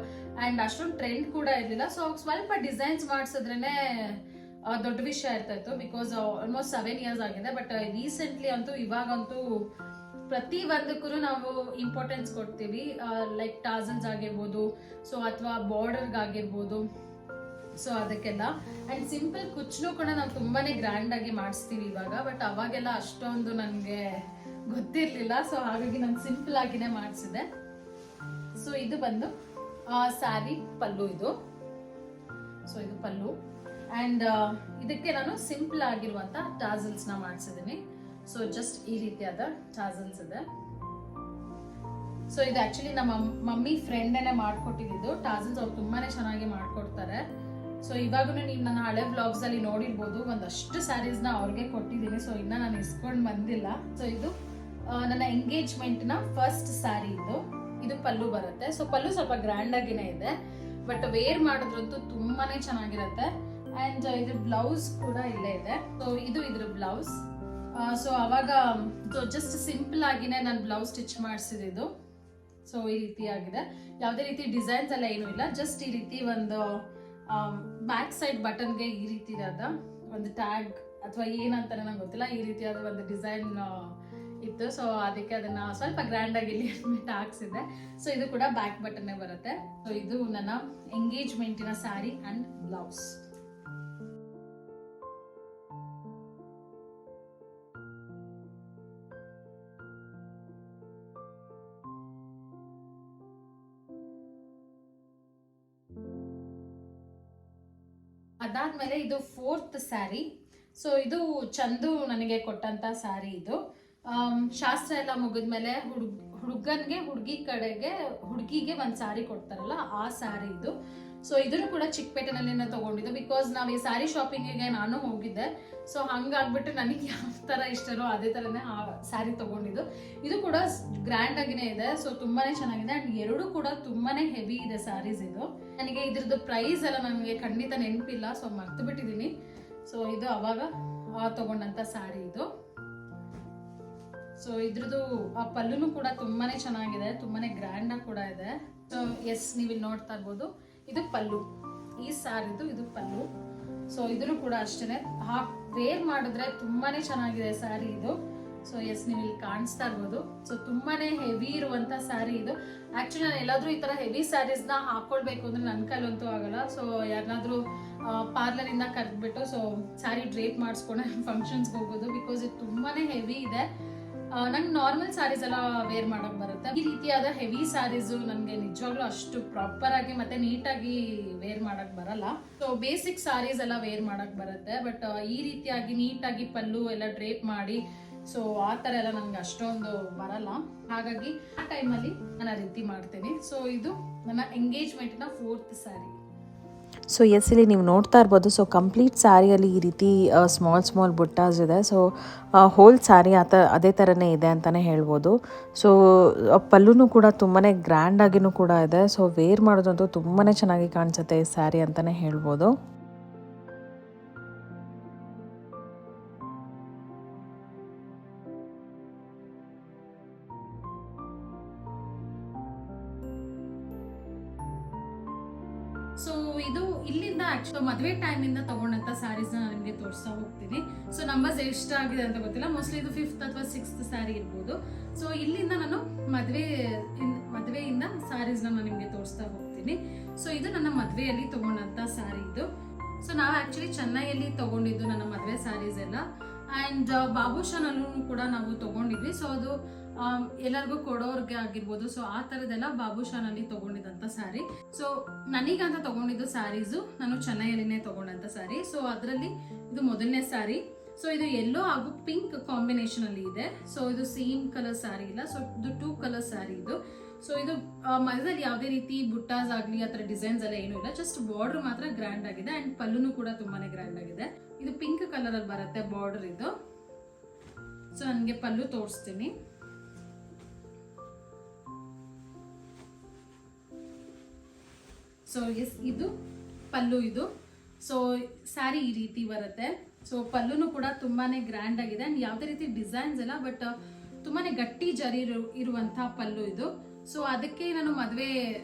ಅಂಡ್ ಅಷ್ಟೊಂದು ಟ್ರೆಂಡ್ ಕೂಡ ಇರಲಿಲ್ಲ. ಸೊ ಸ್ವಲ್ಪ ಡಿಸೈನ್ಸ್ ಮಾಡಿಸಿದ್ರೇನೆ ದೊಡ್ಡ ವಿಷಯ ಇರ್ತಾ ಇತ್ತು. ಬಿಕಾಸ್ ಆಲ್ಮೋಸ್ಟ್ 7 years ಆಗಿದೆ. ಬಟ್ ರೀಸೆಂಟ್ಲಿ ಅಂತೂ ಇವಾಗಂತೂ ಪ್ರತಿ ಒಂದಕ್ಕೂ ನಾವು ಇಂಪಾರ್ಟೆನ್ಸ್ ಕೊಡ್ತೀವಿ. ಲೈಕ್ ಟಾಸಲ್ಸ್ ಆಗಿರ್ಬೋದು, ಸೊ ಅಥವಾ ಬಾರ್ಡರ್ಗ್ ಆಗಿರ್ಬೋದು. ಸೊ ಅದಕ್ಕೆಲ್ಲ ಅಂಡ್ ಸಿಂಪಲ್ ಕುಚ್ಚು ಕೂಡ ನಾವು ತುಂಬಾನೇ ಗ್ರ್ಯಾಂಡ್ ಆಗಿ ಮಾಡಿಸ್ತೀವಿ ಇವಾಗ. ಬಟ್ ಅವಾಗೆಲ್ಲ ಅಷ್ಟೊಂದು ನನಗೆ ಗೊತ್ತಿರ್ಲಿಲ್ಲ. ಸೊ ಹಾಗಾಗಿ ನಾನು ಸಿಂಪಲ್ ಆಗಿನೇ ಮಾಡಿಸಿದೆ. ಸೊ ಇದು ಬಂದು ಸ್ಯಾರಿ ಪಲ್ಲು ಇದು. ಸೊ ಇದು ಪಲ್ಲು. ಅಂಡ್ ಇದಕ್ಕೆ ನಾನು ಸಿಂಪಲ್ ಆಗಿರುವಂತ ಟಾಸಲ್ಸ್ ನ ಮಾಡಿಸಿದ್ದೀನಿ. ಸೊ ಜಸ್ಟ್ ಈ ರೀತಿಯಾದ ಟಾಸಲ್ಸ್ ಇದೆ. ಸೊ ಇದು ಆಕ್ಚುಲಿ ನಮ್ಮ ಮಮ್ಮಿ ಫ್ರೆಂಡೇನೆ ಮಾಡ್ಕೊಟ್ಟಿದ್ದು ಟಾಸಲ್ಸ್. ಅವ್ರು ತುಂಬಾನೇ ಚೆನ್ನಾಗಿ ಮಾಡ್ಕೊಡ್ತಾರೆ. ಸೊ ಇವಾಗೂ ನೀವು ನನ್ನ ಹಳೆ ಬ್ಲಾಗ್ಸ್ ಅಲ್ಲಿ ನೋಡಿರ್ಬೋದು, ಒಂದಷ್ಟು ಸ್ಯಾರೀಸ್ ನ ಅವ್ರಿಗೆ ಕೊಟ್ಟಿದ್ದೀನಿ. ಸೊ ಇನ್ನ ನಾನು ಇಸ್ಕೊಂಡು ಬಂದಿಲ್ಲ. ಸೊ ಇದು ನನ್ನ ಎಂಗೇಜ್ಮೆಂಟ್ನ ಫಸ್ಟ್ ಸ್ಯಾರಿ ಇದು ಪಲ್ಲು ಬರುತ್ತೆ. ಸೊ ಪಲ್ಲು ಸ್ವಲ್ಪ ಗ್ರ್ಯಾಂಡ್ ಆಗಿನೇ ಇದೆ, ಬಟ್ ವೇರ್ ಮಾಡಿದ್ರಂತೂ ತುಂಬಾನೇ ಚೆನ್ನಾಗಿರುತ್ತೆ. ಅಂಡ್ ಇದ್ರ ಬ್ಲೌಸ್ ಕೂಡ ಇಲ್ಲೇ ಇದೆ. ಸೊ ಇದು ಇದ್ರ ಬ್ಲೌಸ್. ಸೊ ಅವಾಗ ಜಸ್ಟ್ ಸಿಂಪಲ್ ಆಗಿನೇ ನಾನು ಬ್ಲೌಸ್ ಸ್ಟಿಚ್ ಮಾಡಿಸಿದ್ದು. ಸೊ ಈ ರೀತಿ ಆಗಿದೆ, ಯಾವುದೇ ರೀತಿ ಡಿಸೈನ್ಸ್ ಎಲ್ಲ ಏನೂ ಇಲ್ಲ, ಜಸ್ಟ್ ಈ ರೀತಿ ಒಂದು ಬ್ಯಾಕ್ ಸೈಡ್ ಬಟನ್ಗೆ ಈ ರೀತಿಯಾದ ಒಂದು ಟ್ಯಾಗ್ ಅಥವಾ ಏನಂತಾನೆ ನಂಗೆ ಗೊತ್ತಿಲ್ಲ, ಈ ರೀತಿಯಾದ ಒಂದು ಡಿಸೈನ್ ಇತ್ತು. ಸೊ ಅದಕ್ಕೆ ಅದನ್ನ ಸ್ವಲ್ಪ ಗ್ರ್ಯಾಂಡ್ ಆಗಿ ಇಲ್ಲಿ ಅಡ್ಮಿಟ್ ಹಾಕ್ಸಿದೆ. ಸೊ ಇದು ಕೂಡ ಬ್ಯಾಕ್ ಬಟನ್ನೇ ಬರುತ್ತೆ. ಸೊ ಇದು ನನ್ನ ಎಂಗೇಜ್ಮೆಂಟಿನ ಸ್ಯಾರಿ ಅಂಡ್ ಬ್ಲೌಸ್. ಅದಾದ್ಮೇಲೆ ಇದು 4th ಸ್ಯಾರಿ. ಸೊ ಇದು ಚಂದು ನನಗೆ ಕೊಟ್ಟಂತ ಸ್ಯಾರಿ. ಇದು ಶಾಸ್ತ್ರ ಎಲ್ಲ ಮುಗಿದ್ಮೇಲೆ ಹುಡುಗನ್ಗೆ ಹುಡುಗಿಗೆ ಒಂದ್ ಸ್ಯಾರಿ ಕೊಡ್ತಾರಲ್ಲ, ಆ ಸ್ಯಾರಿ ಇದು. ಸೊ ಇದನ್ನು ಕೂಡ ಚಿಕ್ಕಪೇಟೆನಲ್ಲಿ ತಗೊಂಡಿದ್ದು, ಬಿಕಾಸ್ ನಾವ್ ಈ ಸ್ಯಾರಿ ಶಾಪಿಂಗಿಗೆ ನಾನು ಹೋಗಿದ್ದೆ. ಸೊ ಹಂಗಾಗ್ಬಿಟ್ಟು ನನಗೆ ಯಾವ ತರ ಇಷ್ಟನೋ ಅದೇ ತರನೇ ಆ ಸ್ಯಾರಿ ತಗೊಂಡಿದ್ದು. ಇದು ಕೂಡ ಗ್ರ್ಯಾಂಡ್ ಆಗಿನೇ ಇದೆ, ಸೊ ತುಂಬಾನೇ ಚೆನ್ನಾಗಿದೆ. ಅಂಡ್ ಎರಡು ಕೂಡ ತುಂಬಾನೇ ಹೆವಿ ಇದೆ ಸ್ಯಾರೀಸ್. ಇದು ನನಗೆ ಇದ್ರದ್ದು ಪ್ರೈಸ್ ಎಲ್ಲ ನನಗೆ ಖಂಡಿತ ನೆನಪಿಲ್ಲ, ಸೊ ಮರ್ತು ಬಿಟ್ಟಿದ್ದೀನಿ. ಸೊ ಇದು ಅವಾಗ ತಗೊಂಡಂತ ಸ್ಯಾರಿ ಇದು. ಸೊ ಇದ್ರದ್ದು ಆ ಪಲ್ಲುನು ಕೂಡ ತುಂಬಾನೇ ಚೆನ್ನಾಗಿದೆ, ತುಂಬಾನೇ ಗ್ರ್ಯಾಂಡ್ ಆಗಿ ಕೂಡ ಇದೆ. ಸೊ ಎಸ್, ನೀವು ಇಲ್ಲಿ ನೋಡ್ತಾ ಇರ್ಬೋದು, ಇದು ಪಲ್ಲು, ಈ ಸ್ಯಾರಿದು ಇದು ಪಲ್ಲು. ಸೊ ಇದನ್ನು ಕೂಡ ಅಷ್ಟೇನೆ ವೇರ್ ಮಾಡಿದ್ರೆ ತುಂಬಾನೇ ಚೆನ್ನಾಗಿದೆ ಸ್ಯಾರಿ ಇದು. ಸೊ ಎಸ್, ನೀವು ಇಲ್ಲಿ ಕಾಣಿಸ್ತಾ ಇರ್ಬೋದು. ಸೊ ತುಂಬಾನೇ ಹೆವಿ ಇರುವಂತ ಸ್ಯಾರಿ ಇದು. ಆಕ್ಚುಲಿ ನಾನು ಎಲ್ಲಾದ್ರೂ ಈ ತರ ಹೆವಿ ಸ್ಯಾರೀಸ್ ನ ಹಾಕೊಳ್ಬೇಕು ಅಂದ್ರೆ ನನ್ನ ಕೈಲಂತೂ ಆಗಲ್ಲ. ಸೊ ಯಾರನ್ನಾದ್ರೂ ಪಾರ್ಲರ್ ಇಂದ ಕರೆದ್ಬಿಟ್ಟು ಸೊ ಸ್ಯಾರಿ ಡ್ರೇಪ್ ಮಾಡಿಸ್ಕೊಂಡು ಫಂಕ್ಷನ್ಸ್ಗೆ ಹೋಗೋದು, ಬಿಕಾಸ್ ಇದು ತುಂಬಾನೇ ಹೆವಿ ಇದೆ. ನಂಗೆ ನಾರ್ಮಲ್ ಸ್ಯಾರೀಸ್ ಎಲ್ಲ ವೇರ್ ಮಾಡಕ್ ಬರುತ್ತೆ. ಈ ರೀತಿಯಾದ ಹೆವಿ ಸ್ಯಾರೀಸ್ ನನಗೆ ನಿಜವಾಗ್ಲೂ ಅಷ್ಟು ಪ್ರಾಪರ್ ಆಗಿ ಮತ್ತೆ ನೀಟಾಗಿ ವೇರ್ ಮಾಡಕ್ ಬರಲ್ಲ. ಸೊ ಬೇಸಿಕ್ ಸ್ಯಾರೀಸ್ ಎಲ್ಲ ವೇರ್ ಮಾಡಕ್ ಬರುತ್ತೆ, ಬಟ್ ಈ ರೀತಿಯಾಗಿ ನೀಟಾಗಿ ಪಲ್ಲು ಎಲ್ಲ ಡ್ರೇಪ್ ಮಾಡಿ ಸೊ ಆ ತರ ಎಲ್ಲ ನನ್ಗೆ ಅಷ್ಟೊಂದು ಬರಲ್ಲ. ಹಾಗಾಗಿ ಆ ಟೈಮಲ್ಲಿ ನಾನು ಆ ರೀತಿ ಮಾಡ್ತೇನೆ. ಸೊ ಇದು ನನ್ನ ಎಂಗೇಜ್ಮೆಂಟ್ನ 4th ಸ್ಯಾರಿ. ಸೊ ಎಸ್, ಇಲ್ಲಿ ನೀವು ನೋಡ್ತಾ ಇರ್ಬೋದು. ಸೊ ಕಂಪ್ಲೀಟ್ ಸ್ಯಾರಿಯಲ್ಲಿ ಈ ರೀತಿ ಸ್ಮಾಲ್ ಬುಟ್ಟಾಸ್ ಇದೆ. ಸೊ ಹೋಲ್ ಸ್ಯಾರಿ ಅದೇ ಥರನೇ ಇದೆ ಅಂತಲೇ ಹೇಳ್ಬೋದು. ಸೊ ಪಲ್ಲುನೂ ಕೂಡ ತುಂಬಾ ಗ್ರ್ಯಾಂಡ್ ಆಗಿನೂ ಕೂಡ ಇದೆ. ಸೊ ವೇರ್ ಮಾಡೋದಂತೂ ತುಂಬಾ ಚೆನ್ನಾಗಿ ಕಾಣಿಸುತ್ತೆ ಈ ಸ್ಯಾರಿ ಅಂತಲೇ ಹೇಳ್ಬೋದು. ಸೊ ಇದು ಇಲ್ಲಿಂದ ಆಕ್ಚುಲಿ ಮದುವೆ ಟೈಮ್ ಇಂದ ತಗೊಂಡಂತ ಸ್ಯಾರೀಸ್ ನಾನು ನಿಮಗೆ ತೋರಿಸ್ತಾ ಹೋಗ್ತೀನಿ. ಸೊ ನಂಬರ್ಸ್ ಎಷ್ಟು ಆಗಿದೆ ಅಂತ ಗೊತ್ತಿಲ್ಲ, ಮೋಸ್ಟ್ಲಿ ಇದು 5th ಅಥವಾ 6th ಸ್ಯಾರಿ ಇರ್ಬೋದು. ಸೊ ಇಲ್ಲಿಂದ ನಾನು ಮದುವೆಯಿಂದ ಸ್ಯಾರೀಸ್ ನಾನು ನಿಮಗೆ ತೋರಿಸ್ತಾ ಹೋಗ್ತೀನಿ. ಸೊ ಇದು ನನ್ನ ಮದುವೆಯಲ್ಲಿ ತಗೊಂಡಂತ ಸ್ಯಾರಿ ಇದು. ಸೊ ನಾವು ಆಕ್ಚುಲಿ ಚೆನ್ನೈಯಲ್ಲಿ ತಗೊಂಡಿದ್ದು ನನ್ನ ಮದುವೆ ಸ್ಯಾರೀಸ್ ಎಲ್ಲ. ಅಂಡ್ ಬಾಬುಶಾನಲ್ಲೂ ಕೂಡ ನಾವು ತಗೊಂಡಿದ್ವಿ. ಸೊ ಅದು ಎಲ್ಲರಿಗೂ ಕೊಡೋರ್ಗೆ ಆಗಿರ್ಬೋದು. ಸೊ ಆ ತರದೆಲ್ಲ ಬಾಬುಶಾನಲ್ಲಿ ತಗೊಂಡಿದ್ದಂತ ಸ್ಯಾರಿ. ಸೊ ನನಗಂತ ತಗೊಂಡಿದ್ದು ಸ್ಯಾರೀಸು ನಾನು ಚೆನ್ನೈಯಲ್ಲಿನೇ ತಗೊಂಡಂತ ಸ್ಯಾರಿ. ಸೊ ಅದರಲ್ಲಿ ಇದು ಮೊದಲನೇ ಸ್ಯಾರಿ. ಸೊ ಇದು ಯೆಲ್ಲೋ ಹಾಗೂ ಪಿಂಕ್ ಕಾಂಬಿನೇಷನ್ ಅಲ್ಲಿ ಇದೆ. ಸೊ ಇದು ಸೇಮ್ ಕಲರ್ ಸ್ಯಾರಿ ಇಲ್ಲ, ಸೊ ಇದು 2 ಕಲರ್ ಸ್ಯಾರಿ ಇದು. ಸೊ ಇದು ಮಧ್ಯದಲ್ಲಿ ಯಾವುದೇ ರೀತಿ ಬುಟ್ಟಾಸ್ ಆಗ್ಲಿ ಆತರ ಡಿಸೈನ್ಸ್ ಎಲ್ಲ ಏನೂ ಇಲ್ಲ, ಜಸ್ಟ್ ಬಾರ್ಡರ್ ಮಾತ್ರ ಗ್ರ್ಯಾಂಡ್ ಆಗಿದೆ. ಅಂಡ್ ಪಲ್ಲುನು ಕೂಡ ತುಂಬಾನೇ ಗ್ರ್ಯಾಂಡ್ ಆಗಿದೆ. ಇದು ಪಿಂಕ್ ಕಲರ್ ಅಲ್ಲಿ ಬರುತ್ತೆ ಬಾರ್ಡರ್ ಇದು. ಸೊ ನನಗೆ ಪಲ್ಲು ತೋರಿಸ್ತೀನಿ. ಸೊ ಎಸ್, ಇದು ಪಲ್ಲು ಇದು. ಸೊ ಸ್ಯಾರಿ ಈ ರೀತಿ ಬರುತ್ತೆ. ಸೊ ಪಲ್ಲುನು ಕೂಡ ತುಂಬಾನೇ ಗ್ರ್ಯಾಂಡ್ ಆಗಿದೆ. ಅಂಡ್ ಯಾವುದೇ ರೀತಿ ಡಿಸೈನ್ಸ್ ಇಲ್ಲ, ಬಟ್ ತುಂಬಾನೇ ಗಟ್ಟಿ ಜರಿ ಇರುವಂತಹ ಪಲ್ಲು ಇದು. ಸೊ ಅದಕ್ಕೆ ನಾನು ಮದುವೆ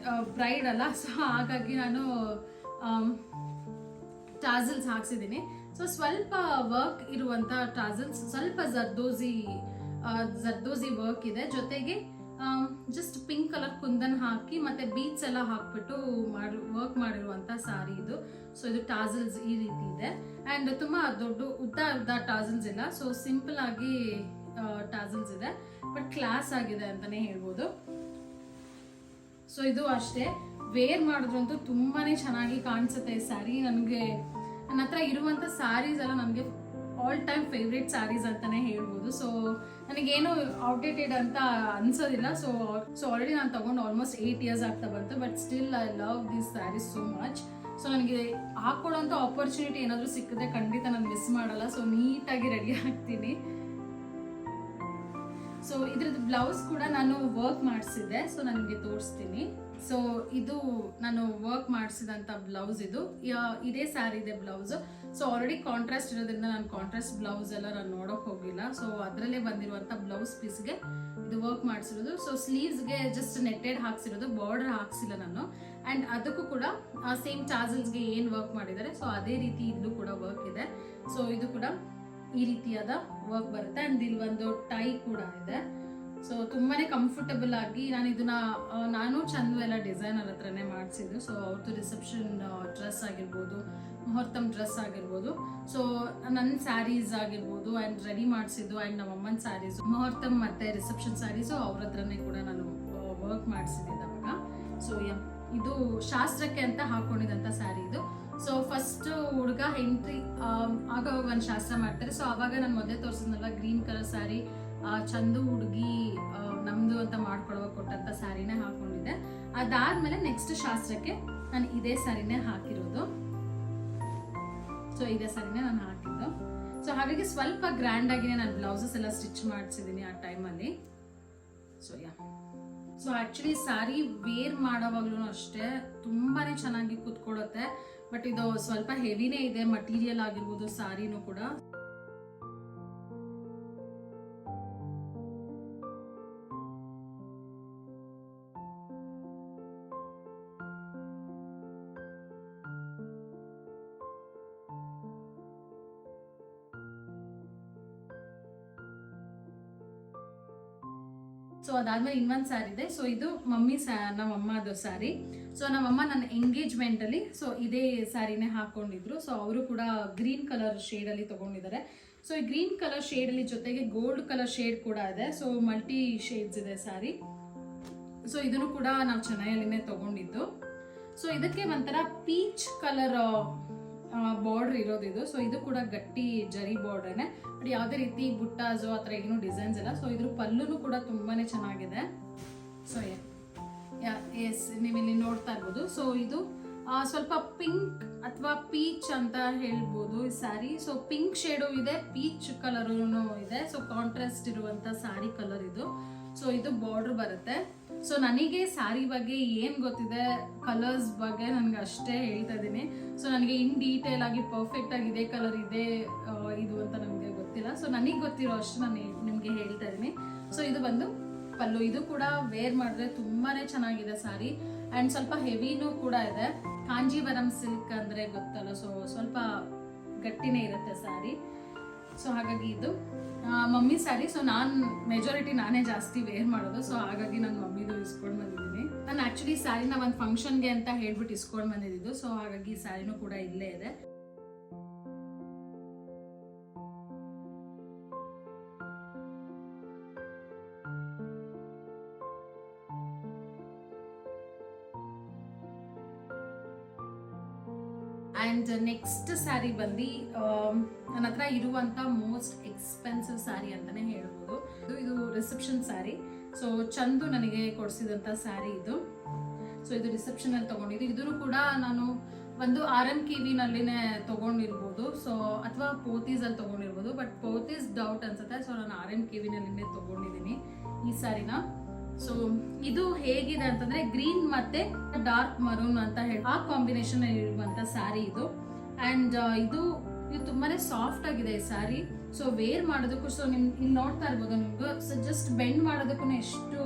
ಬ್ರೈಡ್ ಅಲ್ಲ, ಸೊ ಹಾಗಾಗಿ ನಾನು ಟಾಸಲ್ಸ್ ಹಾಕ್ಸಿದ್ದೀನಿ. ಸೊ ಸ್ವಲ್ಪ ವರ್ಕ್ ಇರುವಂತ ಟಾಸಲ್ಸ್, ಸ್ವಲ್ಪ ಜರ್ದೋಸಿ ವರ್ಕ್ ಇದೆ, ಜೊತೆಗೆ ಜಸ್ಟ್ ಪಿಂಕ್ ಕಲರ್ ಕುಂದನ್ ಹಾಕಿ ಮತ್ತೆ ಬೀಟ್ಸ್ ಎಲ್ಲ ಹಾಕ್ಬಿಟ್ಟು ವರ್ಕ್ ಮಾಡಿರುವಂತ ಸಾರಿ ಇದು. ಸೊ ಇದು ಟಾಸಲ್ಸ್ ಈ ರೀತಿ ಇದೆ. ಅಂಡ್ ತುಂಬಾ ಉದ್ದ ಟಾಸಲ್ಸ್ ಇಲ್ಲ, ಸೊ ಸಿಂಪಲ್ ಆಗಿ ಟಾಸಲ್ಸ್ ಇದೆ, ಬಟ್ ಕ್ಲಾಸ್ ಆಗಿದೆ ಅಂತಾನೆ ಹೇಳ್ಬೋದು. ಸೊ ಇದು ಅಷ್ಟೇ, ವೇರ್ ಮಾಡಿದ್ರಂತೂ ತುಂಬಾನೇ ಚೆನ್ನಾಗಿ ಕಾಣಿಸುತ್ತೆ ಈ ಸ್ಯಾರಿ. ನನಗೆ ನನ್ನ ಹತ್ರ ಇರುವಂತ ಸ್ಯಾರೀಸ್ ಎಲ್ಲ ನನಗೆ ಆಲ್ ಟೈಮ್ ಫೇವ್ರೇಟ್ ಸ್ಯಾರೀಸ್ ಅಂತಾನೆ ಹೇಳ್ಬೋದು. ಸೊ ನನಗೇನು ಔಟ್ಡೇಟೆಡ್ ಅಂತ ಅನ್ಸೋದಿಲ್ಲ. ಸೊ ಆಲ್ರೆಡಿ ನಾನು ತಗೊಂಡು ಆಲ್ಮೋಸ್ಟ್ 8 years ಆಗ್ತಾ ಬಂತು, but still I love these saris so much. So ನನಗೆ ಹಾಕೊಳ್ಳೋಂಥ ಆಪರ್ಚುನಿಟಿ ಏನಾದರೂ ಸಿಕ್ಕಿದ್ರೆ ಖಂಡಿತ ನಾನು ಮಿಸ್ ಮಾಡಲ್ಲ. ಸೊ ನೀಟಾಗಿ ರೆಡಿ ಆಗ್ತೀನಿ. ಸೊ ಇದ್ರದ್ದು ಬ್ಲೌಸ್ ಕೂಡ ನಾನು ವರ್ಕ್ ಮಾಡಿಸಿದ್ದೆ, ಸೊ ನಾನು ನಿಮಗೆ ತೋರಿಸ್ತೀನಿ. ಸೊ ಇದು ನಾನು ವರ್ಕ್ ಮಾಡಿಸಿದಂಥ ಬ್ಲೌಸ್, ಇದೇ ಸ್ಯಾರಿ ಇದೆ ಬ್ಲೌಸ್. ಸೊ ಆಲ್ರೆಡಿ ಕಾಂಟ್ರಾಸ್ಟ್ ಇರೋದ್ರಿಂದ ನಾನು ಕಾಂಟ್ರಾಸ್ಟ್ ಬ್ಲೌಸ್ ಎಲ್ಲ ನಾನು ನೋಡೋಕೆ ಹೋಗಿಲ್ಲ. ಸೊ ಅದರಲ್ಲೇ ಬಂದಿರುವಂಥ ಬ್ಲೌಸ್ ಪೀಸ್ಗೆ ಇದು ವರ್ಕ್ ಮಾಡಿಸಿರೋದು. ಸೊ ಸ್ಲೀವ್ಸ್ಗೆ ಜಸ್ಟ್ ನೆಟ್ಟೆಡ್ ಹಾಕ್ಸಿರೋದು, ಬಾರ್ಡರ್ ಹಾಕ್ಸಿಲ್ಲ ನಾನು. ಆ್ಯಂಡ್ ಅದಕ್ಕೂ ಕೂಡ ಸೇಮ್ ಚಾಸಲ್ಸ್ಗೆ ಏನು ವರ್ಕ್ ಮಾಡಿದ್ದಾರೆ ಸೊ ಅದೇ ರೀತಿ ಇಲ್ಲೂ ಕೂಡ ವರ್ಕ್ ಇದೆ. ಸೊ ಇದು ಕೂಡ ಈ ರೀತಿಯಾದ ವರ್ಕ್ ಬರುತ್ತೆ. ಆ್ಯಂಡ್ ಇಲ್ಲಿ ಒಂದು ಟೈ ಕೂಡ ಇದೆ. ಸೊ ತುಂಬಾನೇ ಕಂಫರ್ಟಬಲ್ ಆಗಿ ನಾನು ಚಂದು ಎಲ್ಲ ಡಿಸೈನರ್ ಹತ್ರನೇ ಮಾಡಿಸಿದ್ದು. ಸೊ ಅವ್ರದ್ದು ರಿಸೆಪ್ಷನ್ ಡ್ರೆಸ್ ಆಗಿರ್ಬೋದು, ಮುಹೂರ್ತಮ್ ಡ್ರೆಸ್ ಆಗಿರ್ಬೋದು, ಸೊ ನನ್ನ ಸ್ಯಾರೀಸ್ ಆಗಿರ್ಬೋದು ಆ್ಯಂಡ್ ರೆಡಿ ಮಾಡಿಸಿದ್ದು, ಆ್ಯಂಡ್ ನಮ್ಮ ಅಮ್ಮನ ಸ್ಯಾರೀಸು, ಮುಹೂರ್ತಮ್ ಮತ್ತೆ ರಿಸೆಪ್ಷನ್ ಸ್ಯಾರೀಸು ಅವ್ರ ಹತ್ರನೇ ಕೂಡ ನಾನು ವರ್ಕ್ ಮಾಡಿಸಿದ್ದೆ ಅವಾಗ. ಸೊ ಇದು ಶಾಸ್ತ್ರಕ್ಕೆ ಅಂತ ಹಾಕೊಂಡಿದಂಥ ಸ್ಯಾರಿ ಇದು. ಸೊ ಫಸ್ಟ್ ಹುಡುಗ ಎಂಟ್ರಿ ಆಗ ಒಂದು ಶಾಸ್ತ್ರ ಮಾಡ್ತಾರೆ. ಸೊ ಅವಾಗ ನಾನು ಮೊದಲೇ ತೋರಿಸಿದ್ನಲ್ಲ ಗ್ರೀನ್ ಕಲರ್ ಸ್ಯಾರಿ, ಚಂದು ಹುಡುಗಿ ನಮ್ದು ಅಂತ ಮಾಡ್ಕೊಡುವಾಗ ಕೊಟ್ಟಂತ ಸ್ಯಾರಿನೇ ಹಾಕೊಂಡಿದ್ದೆ. ಅದಾದ್ಮೇಲೆ ನೆಕ್ಸ್ಟ್ ಶಾಸ್ತ್ರಕ್ಕೆ ನಾನು ಇದೇ ಸ್ಯಾರಿನೇ ಹಾಕಿರೋದು. ಸೊ ಇದೇ ಸ್ಯಾರಿನೇ ನಾನು ಹಾಕಿದ್ದು. ಸೊ ಹಾಗಾಗಿ ಸ್ವಲ್ಪ ಗ್ರ್ಯಾಂಡ್ ಆಗಿನೇ ನಾನು ಬ್ಲೌಸಸ್ ಎಲ್ಲ ಸ್ಟಿಚ್ ಮಾಡಿಸಿದ್ದೀನಿ ಆ ಟೈಮಲ್ಲಿ. ಸೊ ಆಕ್ಚುಲಿ ಸ್ಯಾರಿ ವೇರ್ ಮಾಡೋವಾಗ್ಲೂ ಅಷ್ಟೇ ತುಂಬಾನೇ ಚೆನ್ನಾಗಿ ಕೂತ್ಕೊಳ್ಳುತ್ತೆ. ಬಟ್ ಇದು ಸ್ವಲ್ಪ ಹೆವಿನೇ ಇದೆ, ಮಟೀರಿಯಲ್ ಆಗಿರ್ಬೋದು, ಸ್ಯಾರಿನೂ ಕೂಡ. ಸೊ ಅದಾದ್ಮೇಲೆ ಇನ್ನೊಂದು ಸ್ಯಾರಿ ಇದೆ. ಸೊ ಇದು ನಮ್ಮಮ್ಮದು ಸ್ಯಾರಿ. ಸೊ ನಮ್ಮಮ್ಮ ನನ್ನ ಎಂಗೇಜ್ಮೆಂಟ್ ಅಲ್ಲಿ ಸೊ ಇದೇ ಸ್ಯಾರಿನೇ ಹಾಕೊಂಡಿದ್ರು. ಸೊ ಅವರು ಕೂಡ ಗ್ರೀನ್ ಕಲರ್ ಶೇಡ್ ಅಲ್ಲಿ ತಗೊಂಡಿದ್ದಾರೆ. ಸೊ ಈ ಗ್ರೀನ್ ಕಲರ್ ಶೇಡ್ ಅಲ್ಲಿ ಜೊತೆಗೆ ಗೋಲ್ಡ್ ಕಲರ್ ಶೇಡ್ ಕೂಡ ಇದೆ. ಸೊ ಮಲ್ಟಿ ಶೇಡ್ಸ್ ಇದೆ ಸ್ಯಾರಿ. ಸೊ ಇದನ್ನು ಕೂಡ ನಾವು ಚೆನ್ನೈಯಲ್ಲಿನೇ ತಗೊಂಡಿದ್ದು. ಸೊ ಇದಕ್ಕೆ ಒಂಥರ ಪೀಚ್ ಕಲರ್ ಬಾರ್ಡರ್ ಇರೋದು ಇದು. ಸೊ ಇದು ಕೂಡ ಗಟ್ಟಿ ಜರಿ ಬಾರ್ಡರ್ನೆ, ಬಟ್ ಯಾವುದೇ ರೀತಿ ಬುಟ್ಟಾಸು ಆ ಥರ ಏನು ಡಿಸೈನ್ಸ್ ಇಲ್ಲ. ಸೊ ಇದ್ರ ಪಲ್ಲುನು ಕೂಡ ತುಂಬಾನೇ ಚೆನ್ನಾಗಿದೆ. ಸೊ ಎಸ್ ನೀವು ಇಲ್ಲಿ ನೋಡ್ತಾ ಇರ್ಬೋದು. ಸೊ ಇದು ಸ್ವಲ್ಪ ಪಿಂಕ್ ಅಥವಾ ಪೀಚ್ ಅಂತ ಹೇಳ್ಬೋದು ಈ ಸ್ಯಾರಿ. ಸೊ ಪಿಂಕ್ ಶೇಡು ಇದೆ, ಪೀಚ್ ಕಲರೂ ಇದೆ. ಸೊ ಕಾಂಟ್ರಾಸ್ಟ್ ಇರುವಂತ ಸ್ಯಾರಿ ಕಲರ್ ಇದು. ಸೊ ಇದು ಬಾರ್ಡರ್ ಬರುತ್ತೆ. ಸೊ ನನಗೆ ಸ್ಯಾರಿ ಬಗ್ಗೆ ಏನು ಗೊತ್ತಿದೆ, ಕಲರ್ಸ್ ಬಗ್ಗೆ ನನಗೆ ಅಷ್ಟೇ ಹೇಳ್ತಾ ಇದ್ದೀನಿ. ಸೊ ನನಗೆ ಇನ್ ಡೀಟೇಲ್ ಆಗಿ ಪರ್ಫೆಕ್ಟ್ ಆಗಿ ಇದೇ ಕಲರ್ ಇದೆ ಇದು ಅಂತ ನಮಗೆ ಗೊತ್ತಿಲ್ಲ. ಸೊ ನನಗೆ ಗೊತ್ತಿರೋ ಅಷ್ಟು ನಾನು ನಿಮಗೆ ಹೇಳ್ತಾ ಇದ್ದೀನಿ. ಸೊ ಇದು ಬಂದು ಪಲ್ಲು. ಇದು ಕೂಡ ವೇರ್ ಮಾಡಿದ್ರೆ ತುಂಬಾನೇ ಚೆನ್ನಾಗಿದೆ ಸ್ಯಾರಿ. ಆ್ಯಂಡ್ ಸ್ವಲ್ಪ ಹೆವಿನೂ ಕೂಡ ಇದೆ. ಕಾಂಜೀವರಂ ಸಿಲ್ಕ್ ಅಂದರೆ ಗೊತ್ತಲ್ಲ, ಸೊ ಸ್ವಲ್ಪ ಗಟ್ಟಿನೇ ಇರುತ್ತೆ ಸ್ಯಾರಿ. ಸೊ ಹಾಗಾಗಿ ಇದು ಮಮ್ಮಿ ಸ್ಯಾರಿ. ಸೊ ಮೆಜಾರಿಟಿ ನಾನೇ ಜಾಸ್ತಿ ವೇರ್ ಮಾಡೋದು. ಸೊ ಹಾಗಾಗಿ ನಾನು ಮಮ್ಮಿದು ಇಸ್ಕೊಂಡು ಬಂದಿದ್ದೀನಿ. ನಾನು ಆ್ಯಕ್ಚುಲಿ ಸ್ಯಾರಿನ ಒಂದು ಫಂಕ್ಷನ್ಗೆ ಅಂತ ಹೇಳ್ಬಿಟ್ಟು ಇಸ್ಕೊಂಡು ಬಂದಿದ್ದು. ಸೊ ಹಾಗಾಗಿ ಸ್ಯಾರಿನೂ ಕೂಡ ಇಲ್ಲೇ ಇದೆ. ಆ್ಯಂಡ್ ನೆಕ್ಸ್ಟ್ ಸ್ಯಾರಿ ಬಂದು ನನ್ನ ಹತ್ರ ಇರುವಂಥ ಮೋಸ್ಟ್ ಎಕ್ಸ್ಪೆನ್ಸಿವ್ ಸ್ಯಾರಿ ಅಂತಲೇ ಹೇಳ್ಬೋದು. ಇದು ರಿಸೆಪ್ಷನ್ ಸ್ಯಾರಿ. ಸೊ ಚಂದು ನನಗೆ ಕೊಡಿಸಿದಂಥ ಸ್ಯಾರಿ ಇದು. ಸೊ ಇದು ರಿಸೆಪ್ಷನಲ್ಲಿ ತೊಗೊಂಡಿದ್ದು. ಇದನ್ನು ಕೂಡ ನಾನು ಒಂದು RMKVನಲ್ಲಿನೇ ತೊಗೊಂಡಿರ್ಬೋದು, ಸೊ ಅಥವಾ ಪೋತೀಸಲ್ಲಿ ತೊಗೊಂಡಿರ್ಬೋದು. ಬಟ್ ಪೋತೀಸ್ ಡೌಟ್ ಅನ್ಸುತ್ತೆ. ಸೊ ನಾನು RMKVನಲ್ಲಿನೇ ತೊಗೊಂಡಿದ್ದೀನಿ ಈ ಸ್ಯಾರಿನ. ಸೊ ಇದು ಹೇಗಿದೆ ಅಂತಂದ್ರೆ ಗ್ರೀನ್ ಮತ್ತೆ ಡಾರ್ಕ್ ಮರೂನ್ ಅಂತ ಹೇಳಿ ಆ ಕಾಂಬಿನೇಷನ್ ಇರುವಂತ ಸ್ಯಾರಿ ಇದು. ಅಂಡ್ ಇದು ತುಂಬಾನೇ ಸಾಫ್ಟ್ ಆಗಿದೆ ಈ ಸ್ಯಾರಿ. ಸೊ ವೇರ್ ಮಾಡೋದಕ್ಕೂ, ಸೊ ಇಲ್ಲಿ ನೋಡ್ತಾ ಇರ್ಬೋದು ನಿಮ್ಗೆ, ಸೊ ಜಸ್ಟ್ ಬೆಂಡ್ ಮಾಡೋದಕ್ಕೂ ಎಷ್ಟು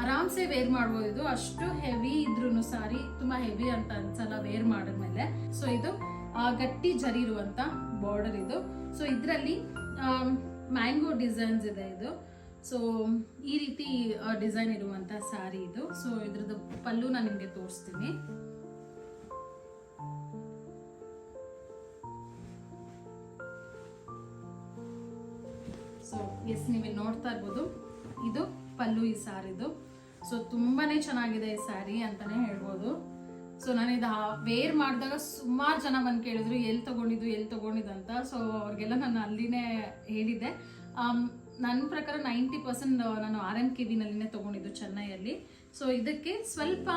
ಆರಾಮ್ಸೆ ವೇರ್ ಮಾಡ್ಬೋದು. ಇದು ಅಷ್ಟು ಹೆವಿ ಇದ್ರೂ ಸ್ಯಾರಿ ತುಂಬಾ ಹೆವಿ ಅಂತ ಅನ್ಸಲ್ಲ ವೇರ್ ಮಾಡಿದ್ಮೇಲೆ. ಸೊ ಇದು ಗಟ್ಟಿ ಜರಿ ಇರುವಂತ ಬಾರ್ಡರ್ ಇದು. ಸೊ ಇದರಲ್ಲಿ ಮ್ಯಾಂಗೋ ಡಿಸೈನ್ಸ್ ಇದೆ ಇದು. ಸೊ ಈ ರೀತಿ ಡಿಸೈನ್ ಇರುವಂತ ಸ್ಯಾರಿ ಇದು. ಸೊ ಇದ್ರದ್ದು ಪಲ್ಲು ನಾನು ನಿಮಗೆ ತೋರಿಸ್ತೀನಿ. ಸೊ ಎಸ್ ನೀವು ನೋಡ್ತಾ ಇರ್ಬೋದು, ಇದು ಪಲ್ಲು ಈ ಸ್ಯಾರಿದು. ಸೊ ತುಂಬಾನೇ ಚೆನ್ನಾಗಿದೆ ಈ ಸ್ಯಾರಿ ಅಂತಾನೆ ಹೇಳ್ಬೋದು. ಸೊ ನಾನು ಇದು ವೇರ್ ಮಾಡಿದಾಗ ಸುಮಾರು ಜನ ಬಂದು ಕೇಳಿದ್ರು ಎಲ್ಲಿ ತಗೊಂಡಿದ್ದು ಅಂತ. ಸೊ ಅವ್ರಿಗೆಲ್ಲ ನಾನು ಅಲ್ಲಿನೇ ಹೇಳಿದ್ದೆ. ನನ್ನ ಪ್ರಕಾರ 90% ನಾನು RMKVನಲ್ಲಿನೇ ತೊಗೊಂಡಿದ್ದು ಚೆನ್ನೈಯಲ್ಲಿ. ಸೊ ಇದಕ್ಕೆ ಸ್ವಲ್ಪ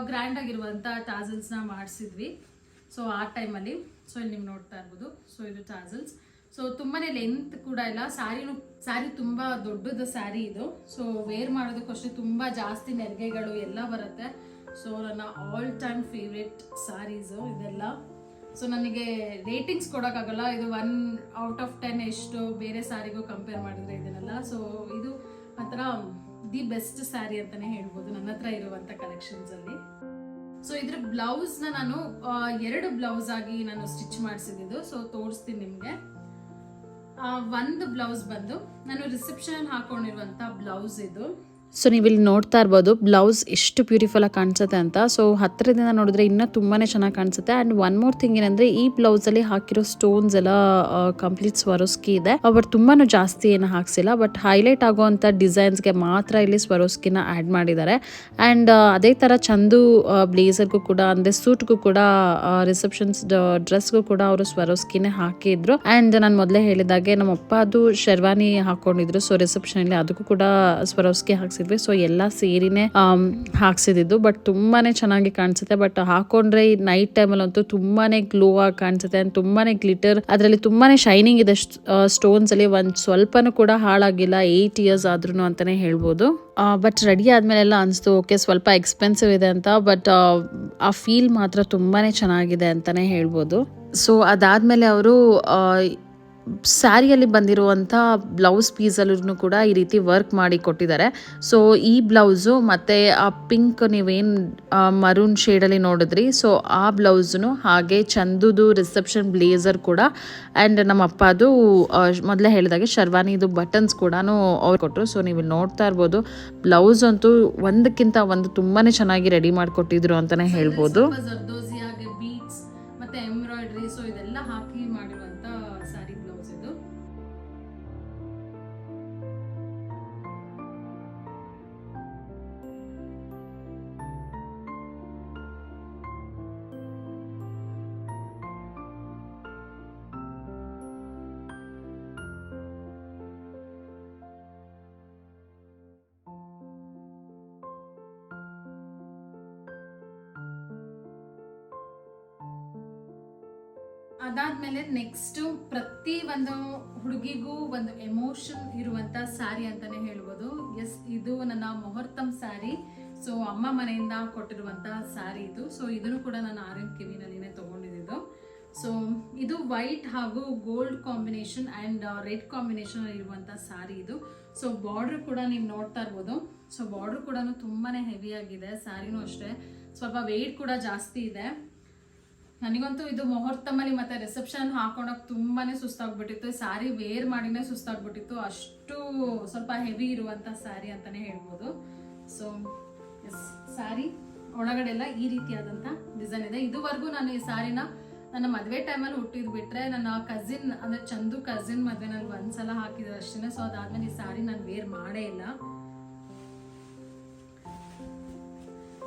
ಗ್ರ್ಯಾಂಡ್ ಆಗಿರುವಂಥ ಟಾಸಲ್ಸ್ನ ಮಾಡಿಸಿದ್ವಿ ಸೊ ಆ ಟೈಮಲ್ಲಿ. ಸೊ ಇಲ್ಲಿ ನೀವು ನೋಡ್ತಾ ಇರ್ಬೋದು. ಸೊ ಇದು ಟಾಸಲ್ಸ್. ಸೊ ತುಂಬಾನೇ ಲೆಂತ್ ಕೂಡ ಇಲ್ಲ. ಸ್ಯಾರಿ ತುಂಬಾ ದೊಡ್ಡದು ಸ್ಯಾರಿ ಇದು. ಸೊ ವೇರ್ ಮಾಡೋದಕ್ಕೂ ಅಷ್ಟೇ ತುಂಬಾ ಜಾಸ್ತಿ ನೆರಿಗೆಗಳು ಎಲ್ಲ ಬರುತ್ತೆ. ಸೊ ನನ್ನ ಆಲ್ ಟೈಮ್ ಫೇವ್ರೆಟ್ ಸ್ಯಾರೀಸು ಇದೆಲ್ಲ. ಸೊ ನನಗೆ ರೇಟಿಂಗ್ಸ್ ಕೊಡೋಕ್ಕಾಗಲ್ಲ, ಇದು 1 ಔಟ್ ಆಫ್ 10 ಎಷ್ಟು ಬೇರೆ ಸ್ಯಾರಿಗೂ ಕಂಪೇರ್ ಮಾಡಿದ್ರೆ ಇದನ್ನೆಲ್ಲ. ಸೊ ಇದು ಒಂಥರ ದಿ ಬೆಸ್ಟ್ ಸ್ಯಾರಿ ಅಂತಾನೆ ಹೇಳ್ಬೋದು ನನ್ನ ಹತ್ರ ಇರುವಂತ ಕಲೆಕ್ಷನ್ಸ್ ಅಲ್ಲಿ. ಸೊ ಇದ್ರ ಬ್ಲೌಸ್ ನಾನು 2 ಬ್ಲೌಸ್ ಆಗಿ ನಾನು ಸ್ಟಿಚ್ ಮಾಡಿಸಿದ್ದು. ಸೊ ತೋರಿಸ್ತೀನಿ ನಿಮ್ಗೆ. ಒಂದು ಬ್ಲೌಸ್ ಬಂದು ನಾನು ರಿಸೆಪ್ಷನ್ ಹಾಕೊಂಡಿರುವಂತ ಬ್ಲೌಸ್ ಇದು. ಸೊ ನೀವು ಇಲ್ಲಿ ನೋಡ್ತಾ ಇರ್ಬೋದು ಬ್ಲೌಸ್ ಎಷ್ಟು ಬ್ಯೂಟಿಫುಲ್ ಆಗಿ ಕಾಣಿಸುತ್ತೆ ಅಂತ. ಸೊ ಹತ್ತಿರದಿಂದ ನೋಡಿದ್ರೆ ಇನ್ನೂ ತುಂಬಾ ಚೆನ್ನಾಗಿ ಕಾಣಿಸುತ್ತೆ. ಆ್ಯಂಡ್ ಒನ್ ಮೋರ್ ಥಿಂಗ್ ಏನಂದರೆ ಈ ಬ್ಲೌಸಲ್ಲಿ ಹಾಕಿರೋ ಸ್ಟೋನ್ಸ್ ಎಲ್ಲ ಕಂಪ್ಲೀಟ್ ಸ್ವರೋಸ್ಕಿ ಇದೆ. ಬಟ್ ತುಂಬಾ ಜಾಸ್ತಿ ಏನು ಹಾಕ್ಸಿಲ್ಲ, ಬಟ್ ಹೈಲೈಟ್ ಆಗುವಂಥ ಡಿಸೈನ್ಸ್ಗೆ ಮಾತ್ರ ಇಲ್ಲಿ ಸ್ವರೋಸ್ಕಿನ ಆ್ಯಡ್ ಮಾಡಿದ್ದಾರೆ. ಆ್ಯಂಡ್ ಅದೇ ಥರ ಚಂದು ಬ್ಲೇಸರ್ಗೂ ಕೂಡ ಅಂದರೆ ಸೂಟ್ಗೂ ಕೂಡ ರಿಸೆಪ್ಷನ್ಸ್ ಡ್ರೆಸ್ಗೂ ಕೂಡ ಅವರು ಸ್ವರೋಸ್ಕಿನೇ ಹಾಕಿದ್ರು. ಆ್ಯಂಡ್ ನಾನು ಮೊದಲೇ ಹೇಳಿದಾಗೆ ನಮ್ಮ ಅಪ್ಪ ಅದು ಶೆರ್ವಾನಿ ಹಾಕೊಂಡಿದ್ರು. ಸೊ ರಿಸೆಪ್ಷನಲ್ಲಿ ಅದಕ್ಕೂ ಕೂಡ ಸ್ವರೋಸ್ಕಿ ಹಾಕ್ಸಿ. ಸೊ ಎಲ್ಲ ಸೇರಿನೇ ಹಾಕ್ಸಿದ್ದು. ಬಟ್ ತುಂಬಾನೇ ಚೆನ್ನಾಗಿ ಕಾಣಿಸುತ್ತೆ. ಬಟ್ ಹಾಕೊಂಡ್ರೆ ಈ ನೈಟ್ ಟೈಮಲ್ಲಿ ಅಂತೂ ತುಂಬಾನೇ ಗ್ಲೋ ಆಗಿ ಕಾಣಿಸುತ್ತೆ. ಅಂಡ್ ತುಂಬಾನೇ ಗ್ಲಿಟರ್, ಅದರಲ್ಲಿ ತುಂಬಾನೇ ಶೈನಿಂಗ್ ಇದೆ. ಸ್ಟೋನ್ಸ್ ಅಲ್ಲಿ ಒಂದ್ ಸ್ವಲ್ಪನೂ ಕೂಡ ಹಾಳಾಗಿಲ್ಲ. 8 years ಆದ್ರೂ ಅಂತಾನೆ ಹೇಳ್ಬೋದು. ಬಟ್ ರೆಡಿ ಆದ್ಮೇಲೆಲ್ಲ ಅನಿಸ್ತು ಓಕೆ ಸ್ವಲ್ಪ ಎಕ್ಸ್ಪೆನ್ಸಿವ್ ಇದೆ ಅಂತ, ಬಟ್ ಆ ಫೀಲ್ ಮಾತ್ರ ತುಂಬಾನೇ ಚೆನ್ನಾಗಿದೆ ಅಂತಾನೆ ಹೇಳ್ಬೋದು. ಸೊ ಅದಾದ್ಮೇಲೆ ಅವರು ಸ್ಯಾರಿಯಲ್ಲಿ ಬಂದಿರುವಂಥ ಬ್ಲೌಸ್ ಪೀಸಲ್ಲೂ ಕೂಡ ಈ ರೀತಿ ವರ್ಕ್ ಮಾಡಿ ಕೊಟ್ಟಿದ್ದಾರೆ. ಸೊ ಈ ಬ್ಲೌಸು ಮತ್ತು ಆ ಪಿಂಕ್ ನೀವೇನು ಮರೂನ್ ಶೇಡಲ್ಲಿ ನೋಡಿದ್ರಿ, ಸೊ ಆ ಬ್ಲೌಸ್ನು ಹಾಗೆ ಚಂದುದು ರಿಸೆಪ್ಷನ್ ಬ್ಲೇಸರ್ ಕೂಡ ಆ್ಯಂಡ್ ನಮ್ಮ ಅಪ್ಪ ಅದು ಮೊದಲೇ ಹೇಳಿದಾಗೆ ಶರ್ವಾನಿದು ಬಟನ್ಸ್ ಕೂಡ ಅವ್ರು ಕೊಟ್ಟರು. ಸೊ ನೀವು ನೋಡ್ತಾ ಇರ್ಬೋದು ಬ್ಲೌಸ್ ಅಂತೂ ಒಂದಕ್ಕಿಂತ ಒಂದು ತುಂಬಾ ಚೆನ್ನಾಗಿ ರೆಡಿ ಮಾಡಿಕೊಟ್ಟಿದ್ರು ಅಂತಲೇ ಹೇಳ್ಬೋದು. ಜರ್ದೋಸಿ ಹಾಗೆ ಬೀಟ್ಸ್ ಮತ್ತೆ ಎಂಬ್ರಾಯ್ಡ್ರಿ, ಸೊ ಇದೆಲ್ಲ ಹಾಕಿ ಮಾಡಿರುವಂತ ಸ್ಯಾರಿ ಬ್ಲೌಸ್ ಇದು. ಅದಾದ್ಮೇಲೆ ನೆಕ್ಸ್ಟ್ ಪ್ರತಿ ಒಂದು ಹುಡುಗಿಗೂ ಒಂದು ಎಮೋಷನ್ ಇರುವಂತ ಸ್ಯಾರಿ ಅಂತಾನೆ ಹೇಳ್ಬೋದು. ಎಸ್, ಇದು ನನ್ನ ಮುಹೂರ್ತಮ್ ಸ್ಯಾರಿ. ಸೊ ಅಮ್ಮ ಮನೆಯಿಂದ ಕೊಟ್ಟಿರುವಂತ ಸ್ಯಾರಿ ಇದು. ಸೊ ಇದನ್ನು ಕೂಡ ನಾನು ಆರೆಂಜ್ ಕಿವಿನಲ್ಲಿನೇ ತಗೊಂಡಿದ್ದು. ಸೊ ಇದು ವೈಟ್ ಹಾಗೂ gold combination and red combination ಇರುವಂತ ಸ್ಯಾರಿ ಇದು. ಸೊ ಬಾರ್ಡರ್ ಕೂಡ ನೀವು ನೋಡ್ತಾ ಇರ್ಬೋದು. ಸೊ ಬಾರ್ಡರ್ ಕೂಡ ತುಂಬಾನೇ ಹೆವಿ ಆಗಿದೆ. ಸ್ಯಾರಿನೂ ಅಷ್ಟೇ ಸ್ವಲ್ಪ ವೇಟ್ ಕೂಡ ಜಾಸ್ತಿ ಇದೆ. ನನಗಂತೂ ಇದು ಮುಹೂರ್ತಮಲ್ಲಿ ಮತ್ತೆ ರಿಸೆಪ್ಷನ್ ಹಾಕೊಂಡೋಗಿ ತುಂಬಾನೇ ಸುಸ್ತಾಗ್ಬಿಟ್ಟಿತ್ತು. ಸ್ಯಾರಿ ವೇರ್ ಮಾಡಿನೇ ಸುಸ್ತಾಗ್ಬಿಟ್ಟಿತ್ತು. ಅಷ್ಟು ಸ್ವಲ್ಪ ಹೆವಿ ಇರುವಂತ ಸ್ಯಾರಿ ಅಂತಾನೆ ಹೇಳ್ಬೋದು. ಸೊ ಎಸ್, ಸ್ಯಾರಿ ಒಳಗಡೆ ಎಲ್ಲ ಈ ರೀತಿಯಾದಂತ ಡಿಸೈನ್ ಇದೆ. ಇದುವರೆಗೂ ನಾನು ಈ ಸ್ಯಾರಿನ ನನ್ನ ಮದುವೆ ಟೈಮಲ್ಲಿ ಹುಟ್ಟಿದ್ ಬಿಟ್ರೆ ನನ್ನ ಕಸಿನ್ ಅಂದ್ರೆ ಚಂದು ಕಸಿನ್ ಮದುವೆನಲ್ಲಿ ಒಂದ್ಸಲ ಹಾಕಿದ್ರೆ ಅಷ್ಟೇ. ಸೊ ಅದಾದ್ಮೇಲೆ ಈ ಸ್ಯಾರಿ ನಾನು ವೇರ್ ಮಾಡೇ ಇಲ್ಲ.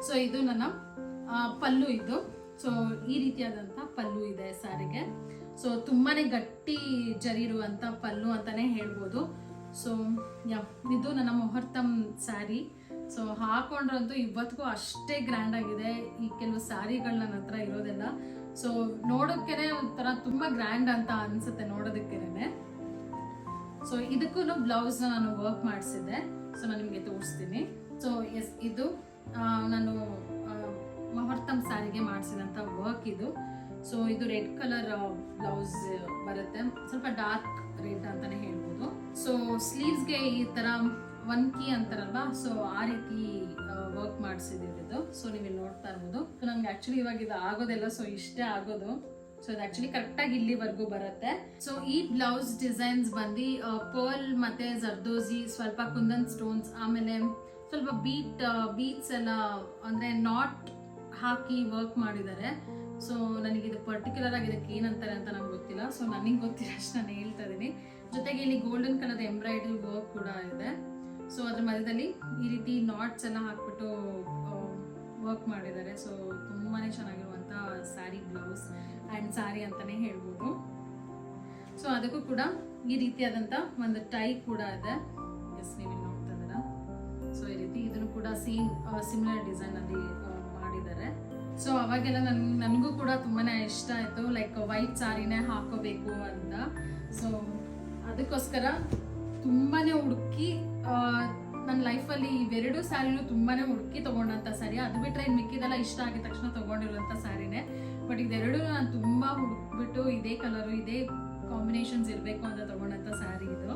ಸೊ ಇದು ನನ್ನ ಪಲ್ಲು ಇದು. ಸೊ ಈ ರೀತಿಯಾದಂಥ ಪಲ್ಲು ಇದೆ ಸ್ಯಾರಿಗೆ. ಸೊ ತುಂಬಾನೇ ಗಟ್ಟಿ ಜರಿ ಇರುವಂಥ ಪಲ್ಲು ಅಂತಾನೆ ಹೇಳ್ಬೋದು. ಸೊ ಇದು ನನ್ನ ಮುಹೂರ್ತಮ್ ಸ್ಯಾರಿ. ಸೊ ಹಾಕೊಂಡ್ರಂತೂ ಇವತ್ತಿಗೂ ಅಷ್ಟೇ ಗ್ರ್ಯಾಂಡ್ ಆಗಿದೆ. ಈ ಕೆಲವು ಸ್ಯಾರಿಗಳು ನನ್ನ ಹತ್ರ ಇರೋದೆಲ್ಲ ಸೊ ನೋಡೋಕೆನೆ ಒಂಥರ ತುಂಬಾ ಗ್ರ್ಯಾಂಡ್ ಅಂತ ಅನ್ಸುತ್ತೆ ನೋಡೋದಕ್ಕೇನೆ. ಸೊ ಇದಕ್ಕೂ ಬ್ಲೌಸ್ ನಾನು ವರ್ಕ್ ಮಾಡಿಸಿದ್ದೆ. ಸೊ ನಾನು ನಿಮಗೆ ತೋರಿಸ್ತೀನಿ. ಸೊ ಎಸ್, ಇದು ನಾನು ಮುಹೂರ್ತಮ್ ಸ್ಯಾರಿಗೆ ಮಾಡಿಸಿದಂಥ ವರ್ಕ್ ಇದು. ಸೊ ಇದು ರೆಡ್ ಕಲರ್ ಬ್ಲೌಸ್ ಬರುತ್ತೆ, ಸ್ವಲ್ಪ ಡಾರ್ಕ್ ರೆಡ್ ಅಂತಾನೆ ಹೇಳ್ಬೋದು. ಸೊ ಸ್ಲೀವ್ಸ್ಗೆ ಈ ತರ ವಂಕಿ ಅಂತಾರಲ್ವಾ, ಸೊ ಆ ರೀತಿ ವರ್ಕ್ ಮಾಡಿಸಿದ್ದು. ಸೊ ನೀವು ಇಲ್ಲಿ ನೋಡ್ತಾ ಇರ್ಬೋದು. ಸೊ ನಮ್ಗೆ ಆಕ್ಚುಲಿ ಇವಾಗ ಇದು ಆಗೋದಿಲ್ಲ, ಸೊ ಇಷ್ಟೇ ಆಗೋದು. ಸೊ ಇದು ಆಕ್ಚುಲಿ ಕರೆಕ್ಟ್ ಆಗಿ ಇಲ್ಲಿವರೆಗೂ ಬರುತ್ತೆ. ಸೊ ಈ ಬ್ಲೌಸ್ ಡಿಸೈನ್ಸ್ ಬಂದು ಪರ್ಲ್ ಮತ್ತೆ ಜರ್ದೋಸಿ, ಸ್ವಲ್ಪ ಕುಂದನ್ ಸ್ಟೋನ್ಸ್, ಆಮೇಲೆ ಸ್ವಲ್ಪ ಬೀಟ್ಸ್ ಎಲ್ಲ ಅಂದ್ರೆ ನಾಟ್ ಹಾಕಿ ವರ್ಕ್ ಮಾಡಿದ್ದಾರೆ. ಸೊ ನನಗೆ ಇದು ಪರ್ಟಿಕ್ಯುಲರ್ ಆಗಿ ಇದಕ್ಕೆ ಏನಂತಾರೆ ಅಂತ ನಂಗೆ ಗೊತ್ತಿಲ್ಲ. ಸೊ ನನಗೆ ಗೊತ್ತಿರೋಷ್ಟು ನಾನು ಹೇಳ್ತಾ ಇದ್ದೀನಿ. ಜೊತೆಗೆ ಇಲ್ಲಿ ಗೋಲ್ಡನ್ ಕಲರ್ ಎಂಬ್ರಾಯ್ಡ್ರಿ ವರ್ಕ್ ಕೂಡ ಇದೆ. ಸೊ ಅದ್ರ ಮಧ್ಯದಲ್ಲಿ ಈ ರೀತಿ ನಾಟ್ಸ್ ಎಲ್ಲ ಹಾಕ್ಬಿಟ್ಟು ವರ್ಕ್ ಮಾಡಿದ್ದಾರೆ. ಸೊ ತುಂಬಾನೇ ಚೆನ್ನಾಗಿರುವಂತ ಸ್ಯಾರಿ ಬ್ಲೌಸ್ ಅಂಡ್ ಸ್ಯಾರಿ ಅಂತಾನೆ ಹೇಳ್ಬೋದು. ಸೊ ಅದಕ್ಕೂ ಕೂಡ ಈ ರೀತಿಯಾದಂತ ಒಂದು ಟೈ ಕೂಡ ಇದೆ. ಎಸ್, ನೀವು ನೋಡ್ತಾ ಇದ್ದೀರಾ. ಸೊ ಈ ರೀತಿ ಇದನ್ನು ಕೂಡ ಸೇಮ್ ಸಿಮಿಲರ್ ಡಿಸೈನ್ ಅಲ್ಲಿ ಮಾಡಿದ್ದಾರೆ. ಸೊ ಅವಾಗೆಲ್ಲ ನನಗೂ ಕೂಡ ತುಂಬಾನೇ ಇಷ್ಟ ಆಯ್ತು, ಲೈಕ್ ವೈಟ್ ಸ್ಯಾರಿನೇ ಹಾಕೋಬೇಕು ಅಂತ. ಸೊ ಅದಕ್ಕೋಸ್ಕರ ತುಂಬಾ ಹುಡುಕಿ ನನ್ನ ಲೈಫಲ್ಲಿ ಇವೆರಡು ಸ್ಯಾರಿನೂ ತುಂಬಾ ಹುಡುಕಿ ತೊಗೊಂಡಂಥ ಸ್ಯಾರಿ. ಅದು ಬಿಟ್ಟರೆ ಇನ್ನು ಮಿಕ್ಕಿದೆಲ್ಲ ಇಷ್ಟ ಆಗಿದ ತಕ್ಷಣ ತೊಗೊಂಡಿರುವಂಥ ಸ್ಯಾರಿನೇ. ಬಟ್ ಇದೆರಡು ನಾನು ತುಂಬ ಹುಡುಕ್ಬಿಟ್ಟು ಇದೇ ಕಲರು ಇದೇ ಕಾಂಬಿನೇಷನ್ಸ್ ಇರಬೇಕು ಅಂತ ತೊಗೊಂಡಂಥ ಸ್ಯಾರಿ ಇದು.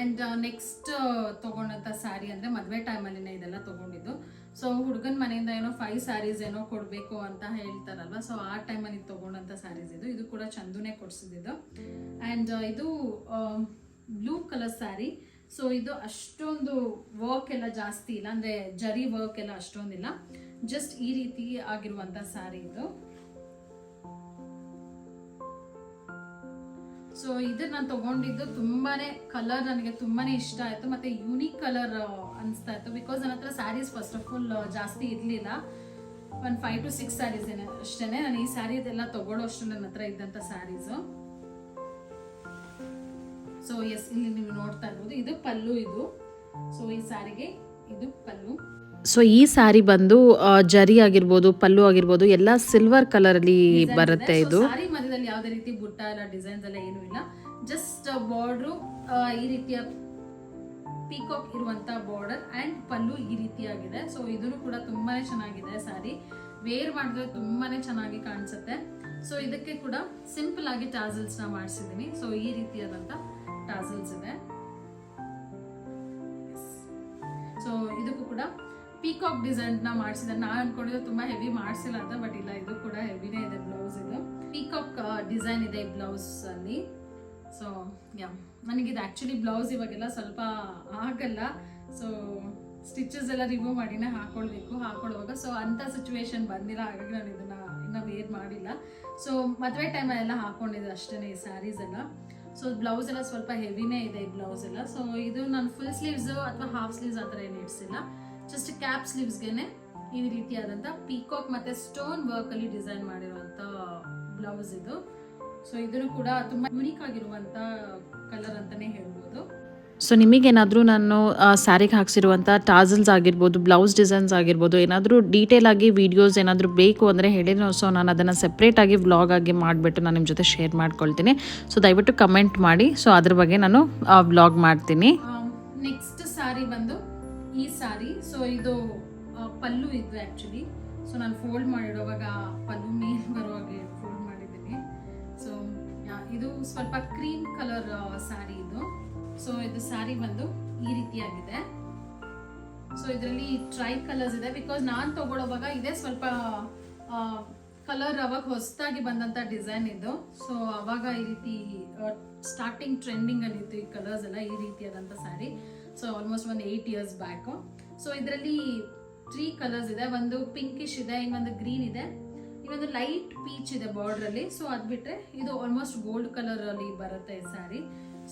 ಆ್ಯಂಡ್ ನೆಕ್ಸ್ಟ್ ತೊಗೊಂಡಂಥ ಸ್ಯಾರಿ ಅಂದರೆ ಮದುವೆ ಟೈಮಲ್ಲಿನೇ ಇದೆಲ್ಲ ತೊಗೊಂಡಿದ್ದು. ಸೊ ಹುಡುಗನ ಮನೆಯಿಂದ ಏನೋ 5 ಸ್ಯಾರೀಸ್ ಏನೋ ಕೊಡಬೇಕು ಅಂತ ಹೇಳ್ತಾರಲ್ವ, ಸೊ ಆ ಟೈಮಲ್ಲಿ ತೊಗೊಂಡಂಥ ಸ್ಯಾರೀಸ್ ಇದು. ಇದು ಕೂಡ ಚಂದುನೇ ಕೊಡಿಸಿದ್ದು. ಆ್ಯಂಡ್ ಇದು ಬ್ಲೂ ಕಲರ್ ಸ್ಯಾರಿ. ಸೊ ಇದು ಅಷ್ಟೊಂದು ವರ್ಕ್ ಎಲ್ಲ ಜಾಸ್ತಿ ಇಲ್ಲ, ಅಂದರೆ ಜರಿ ವರ್ಕ್ ಎಲ್ಲ ಅಷ್ಟೊಂದಿಲ್ಲ, ಜಸ್ಟ್ ಈ ರೀತಿ ಆಗಿರುವಂಥ ಸ್ಯಾರಿ ಇದು. ಸೊ ಇದು ನಾನು ತೊಗೊಂಡಿದ್ದು ತುಂಬಾನೇ ಕಲರ್ ನನಗೆ ತುಂಬಾನೇ ಇಷ್ಟ ಆಯಿತು, ಮತ್ತು ಯೂನಿಕ್ ಕಲರ್ ಅನಿಸ್ತಾ ಇತ್ತು. ಬಿಕಾಸ್ ನನ್ನ ಹತ್ರ ಸ್ಯಾರೀಸ್ ಫಸ್ಟ್ ಆಫ್ ಆಲ್ ಜಾಸ್ತಿ ಇರಲಿಲ್ಲ, ಒಂದು 5 to 6 ಸ್ಯಾರೀಸ್ ಅಷ್ಟೇ. ನಾನು ಈ ಸ್ಯಾರಿ ಇದೆಲ್ಲ ತೊಗೊಳ್ಳೋ ಅಷ್ಟು ನನ್ನ ಹತ್ರ ಇದ್ದಂಥ ಸ್ಯಾರೀಸು. ಸೊ ಎಸ್, ಇಲ್ಲಿ ನೀವು ನೋಡ್ತಾ ಇರ್ಬೋದು, ಇದು ಪಲ್ಲು ಇದು. ಸೊ ಈ ಸ್ಯಾರಿಗೆ ಇದು ಪಲ್ಲು. ಸೊ ಈ ಸ್ಯಾರಿ ಬಂದು ಜರಿ ಆಗಿರ್ಬೋದು, ಪಲ್ಲು ಆಗಿರ್ಬೋದು, ಎಲ್ಲ ಸಿಲ್ವರ್ ಕಲರಲ್ಲಿ ಬರುತ್ತೆ. ಇದು ಸ್ಯಾರಿ ಮಧ್ಯದಲ್ಲಿ ಯಾವುದೇ ರೀತಿ ಬುಟ್ಟ ಎಲ್ಲ ಡಿಸೈನ್ಸ್ ಎಲ್ಲ ಏನೂ ಇಲ್ಲ, ಜಸ್ಟ್ ಬಾರ್ಡ್ರು ಈ ರೀತಿಯ ಪೀಕಾಕ್ ಇರುವಂತ ಬಾರ್ಡರ್ ಆ್ಯಂಡ್ ಪಲ್ಲು ಈ ರೀತಿಯಾಗಿದೆ. ಸೊ ಇದನ್ನು ಕೂಡ ತುಂಬಾನೇ ಚೆನ್ನಾಗಿದೆ ಸ್ಯಾರಿ, ವೇರ್ ಮಾಡಿದ್ರೆ ತುಂಬಾನೇ ಚೆನ್ನಾಗಿ ಕಾಣಿಸುತ್ತೆ. ಸೊ ಇದಕ್ಕೆ ಕೂಡ ಸಿಂಪಲ್ ಆಗಿ ಟಾಸಲ್ಸ್ ನ ಮಾಡಿಸಿದ್ದೀನಿ. ಸೊ ಈ ರೀತಿಯಾದಂತ ಟಾಸಲ್ಸ್ ಇದೆ. ಸೊ ಇದಕ್ಕೂ ಕೂಡ ಪೀಕಾಕ್ ಡಿಸೈನ್ ನ ಮಾಡಿಸಿದ್ದಾರೆ. ನಾನು ಅನ್ಕೊಂಡಿದ್ದು ತುಂಬಾ ಹೆವಿ ಮಾಡಿಸಿಲ್ಲ ಅಂತ, ಬಟ್ ಇಲ್ಲ, ಇದು ಕೂಡ ಹೆವಿನೇ ಇದೆ. ಬ್ಲೌಸ್ ಇದು ಪೀಕಾಕ್ ಡಿಸೈನ್ ಇದೆ ಈ ಬ್ಲೌಸ್ ಅಲ್ಲಿ. ಸೊ ನನಗಿದು ಆಕ್ಚುಲಿ ಬ್ಲೌಸ್ ಇವಾಗೆಲ್ಲ ಸ್ವಲ್ಪ ಆಗಲ್ಲ, ಸೊ ಸ್ಟಿಚಸ್ ಎಲ್ಲ ರಿಮೂವ್ ಮಾಡಿನೇ ಹಾಕೊಳ್ಳುವಾಗ ಸೊ ಅಂತ ಸಿಚುವೇಶನ್ ಬಂದಿಲ್ಲ, ಹಾಗಾಗಿ ನಾನು ಇದನ್ನ ಇನ್ನ ವೇರ್ ಮಾಡಿಲ್ಲ. ಸೊ ಮದುವೆ ಟೈಮಲ್ಲೆಲ್ಲ ಹಾಕೊಂಡಿದ್ದೆ ಅಷ್ಟೇ ಈ ಸ್ಯಾರೀಸ್ ಎಲ್ಲ. ಸೊ ಬ್ಲೌಸ್ ಎಲ್ಲ ಸ್ವಲ್ಪ ಹೆವಿನೇ ಇದೆ ಈ ಬ್ಲೌಸ್ ಎಲ್ಲ. ಸೊ ಇದು ನಾನು ಫುಲ್ ಸ್ಲೀವ್ಸ್ ಅಥವಾ ಹಾಫ್ ಸ್ಲೀವ್ಸ್ ಆ ಥರ ಏನು ಇಡ್ಸಿಲ್ಲ, ಜಸ್ಟ್ ಕ್ಯಾಪ್ ಸ್ಲೀವ್ಸ್ಗೆನೆ ಈ ರೀತಿಯಾದಂಥ ಪೀಕಾಕ್ ಮತ್ತೆ ಸ್ಟೋನ್ ವರ್ಕ್ ಅಲ್ಲಿ ಡಿಸೈನ್ ಮಾಡಿರುವಂಥ ಬ್ಲೌಸ್ ಇದು. ಸೊ ಇದನ್ನು ಕೂಡ ತುಂಬಾ ಯುನೀಕ್ ಆಗಿರುವಂಥ ಕಲರ್ ಅಂತಾನೆ ಹೇಳ್ಬೋದು. ಸೊ ನಿಮಗೇನಾದರೂ ನಾನು ಸ್ಯಾರಿಗೆ ಹಾಕ್ಸಿರುವಂಥ ಟಾಸಲ್ಸ್ ಆಗಿರ್ಬೋದು, ಬ್ಲೌಸ್ ಡಿಸೈನ್ಸ್ ಆಗಿರ್ಬೋದು, ಏನಾದರೂ ಡೀಟೇಲ್ ಆಗಿ ವೀಡಿಯೋಸ್ ಏನಾದರೂ ಬೇಕು ಅಂದರೆ ಹೇಳಿ. ಸೊ ನಾನು ಅದನ್ನು ಸೆಪ್ರೇಟಾಗಿ ವ್ಲಾಗ್ ಆಗಿ ಮಾಡಿಬಿಟ್ಟು ನಾನು ನಿಮ್ಮ ಜೊತೆ ಶೇರ್ ಮಾಡ್ಕೊಳ್ತೀನಿ. ಸೊ ದಯವಿಟ್ಟು ಕಮೆಂಟ್ ಮಾಡಿ, ಸೊ ಅದ್ರ ಬಗ್ಗೆ ನಾನು ವ್ಲಾಗ್ ಮಾಡ್ತೀನಿ. ನೆಕ್ಸ್ಟ್ ಸ್ಯಾರಿ ಬಂದು ಈ ಸ್ಯಾರಿ. ಸೊ ಇದು ಪಲ್ಲು ಇದು ಆ್ಯಕ್ಚುಲಿ. ಸೊ ನಾನು ಫೋಲ್ಡ್ ಮಾಡಿಡುವಾಗ ಪಲ್ಲು ಮೇಲೆ ಬರೋ ಹಾಗೆ ಫೋಲ್ಡ್ ಮಾಡಿದ್ದೀನಿ. ಸೊ ಇದು ಸ್ವಲ್ಪ ಕ್ರೀಮ್ ಕಲರ್ ಸ್ಯಾರಿ ಇದು. ಸೊ ಇದು ಸ್ಯಾರಿ ಬಂದು ಈ ರೀತಿಯಾಗಿದೆ. ಸೊ ಇದರಲ್ಲಿ ಟ್ರೈ ಕಲರ್ಸ್ ಇದೆ, ಬಿಕಾಸ್ ನಾನು ತಗೊಳ್ಳೋವಾಗ ಇದೇ ಸ್ವಲ್ಪ ಕಲರ್ ಅವಾಗ ಹೊಸದಾಗಿ ಬಂದಂಥ ಡಿಸೈನ್ ಇದು. ಸೊ ಅವಾಗ ಈ ರೀತಿ ಸ್ಟಾರ್ಟಿಂಗ್ ಟ್ರೆಂಡಿಂಗ್ ಅಲ್ಲಿತ್ತು ಈ ಕಲರ್ಸ್ ಎಲ್ಲ, ಈ ರೀತಿಯಾದಂಥ ಸ್ಯಾರಿ. ಸೊ ಆಲ್ಮೋಸ್ಟ್ ಒಂದು 8 years ಬ್ಯಾಕ್. ಸೊ ಇದರಲ್ಲಿ 3 ಕಲರ್ಸ್ ಇದೆ. ಒಂದು ಪಿಂಕಿಶ್ ಇದೆ, ಇನ್ನೊಂದು ಗ್ರೀನ್ ಇದೆ, ಇನ್ನೊಂದು ಲೈಟ್ ಪೀಚ್ ಇದೆ ಬಾರ್ಡರ್ ಅಲ್ಲಿ. ಸೊ ಅದ್ ಬಿಟ್ರೆ ಇದು ಆಲ್ಮೋಸ್ಟ್ ಗೋಲ್ಡ್ ಕಲರ್ ಅಲ್ಲಿ ಬರುತ್ತೆ ಈ ಸ್ಯಾರಿ.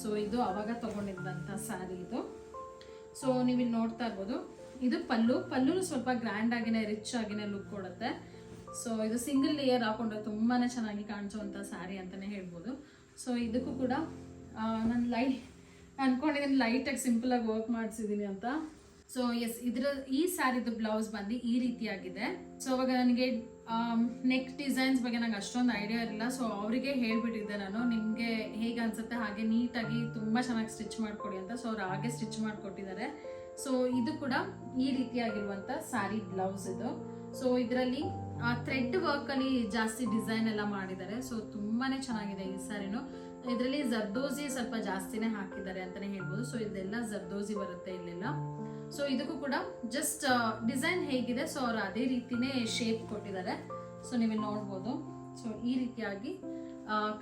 ಸೊ ಇದು ಅವಾಗ ತಗೊಂಡಿದ್ದಂಥ ಸ್ಯಾರಿ ಇದು. ಸೊ ನೀವು ಇಲ್ಲಿ ನೋಡ್ತಾ ಇರ್ಬೋದು, ಇದು ಪಲ್ಲು ಸ್ವಲ್ಪ ಗ್ರ್ಯಾಂಡ್ ಆಗಿನೇ ರಿಚ್ ಆಗಿನೇ ಲುಕ್ ಕೊಡುತ್ತೆ. ಸೊ ಇದು ಸಿಂಗಲ್ ಲೇಯರ್ ಹಾಕೊಂಡ್ರೆ ತುಂಬಾನೇ ಚೆನ್ನಾಗಿ ಕಾಣಿಸುವಂಥ ಸ್ಯಾರಿ ಅಂತಾನೆ ಹೇಳ್ಬೋದು. ಸೊ ಇದಕ್ಕೂ ಕೂಡ ನಾನು ಅನ್ಕೊಂಡಿದ್ದೀನಿ ಲೈಟಾಗಿ ಸಿಂಪಲ್ ಆಗಿ ವರ್ಕ್ ಮಾಡಿಸಿದ್ದೀನಿ ಅಂತ. ಸೊ ಎಸ್, ಈ ಸ್ಯಾರಿದು ಬ್ಲೌಸ್ ಬಂದು ಈ ರೀತಿಯಾಗಿದೆ. ಸೊ ಅವಾಗ ನನಗೆ ನೆಕ್ ಡಿಸೈನ್ಸ್ ಬಗ್ಗೆ ನಂಗೆ ಅಷ್ಟೊಂದು ಐಡಿಯಾ ಇರಲಿಲ್ಲ. ಸೊ ಅವರಿಗೆ ಹೇಳ್ಬಿಟ್ಟಿದ್ದೆ ನಾನು, ನಿಮಗೆ ಹೇಗೆ ಅನ್ಸುತ್ತೆ ಹಾಗೆ ನೀಟಾಗಿ ತುಂಬ ಚೆನ್ನಾಗಿ ಸ್ಟಿಚ್ ಮಾಡಿಕೊಡಿ ಅಂತ. ಸೊ ಅವ್ರು ಹಾಗೆ ಸ್ಟಿಚ್ ಮಾಡಿಕೊಟ್ಟಿದ್ದಾರೆ. ಸೊ ಇದು ಕೂಡ ಈ ರೀತಿಯಾಗಿರುವಂಥ ಸ್ಯಾರಿ ಬ್ಲೌಸ್ ಇದು. ಸೊ ಇದರಲ್ಲಿ ಥ್ರೆಡ್ ವರ್ಕಲ್ಲಿ ಜಾಸ್ತಿ ಡಿಸೈನ್ ಎಲ್ಲ ಮಾಡಿದ್ದಾರೆ. ಸೊ ತುಂಬಾನೇ ಚೆನ್ನಾಗಿದೆ ಈ ಸ್ಯಾರಿನು. ಇದರಲ್ಲಿ ಜರ್ದೋಸಿ ಸ್ವಲ್ಪ ಜಾಸ್ತಿನೇ ಹಾಕಿದ್ದಾರೆ ಅಂತಾನೆ ಹೇಳ್ಬೋದು. ಸೊ ಇದೆಲ್ಲ ಜರ್ದೋಸಿ ಬರುತ್ತೆ ಇಲ್ಲೆಲ್ಲ. ಸೊ ಇದಕ್ಕೂ ಕೂಡ ಜಸ್ಟ್ ಡಿಸೈನ್ ಹೇಗಿದೆ ಸೊ ಅವ್ರು ಅದೇ ರೀತಿನೇ ಶೇಪ್ ಕೊಟ್ಟಿದ್ದಾರೆ. ಸೊ ನೀವು ನೋಡ್ಬೋದು. ಸೊ ಈ ರೀತಿಯಾಗಿ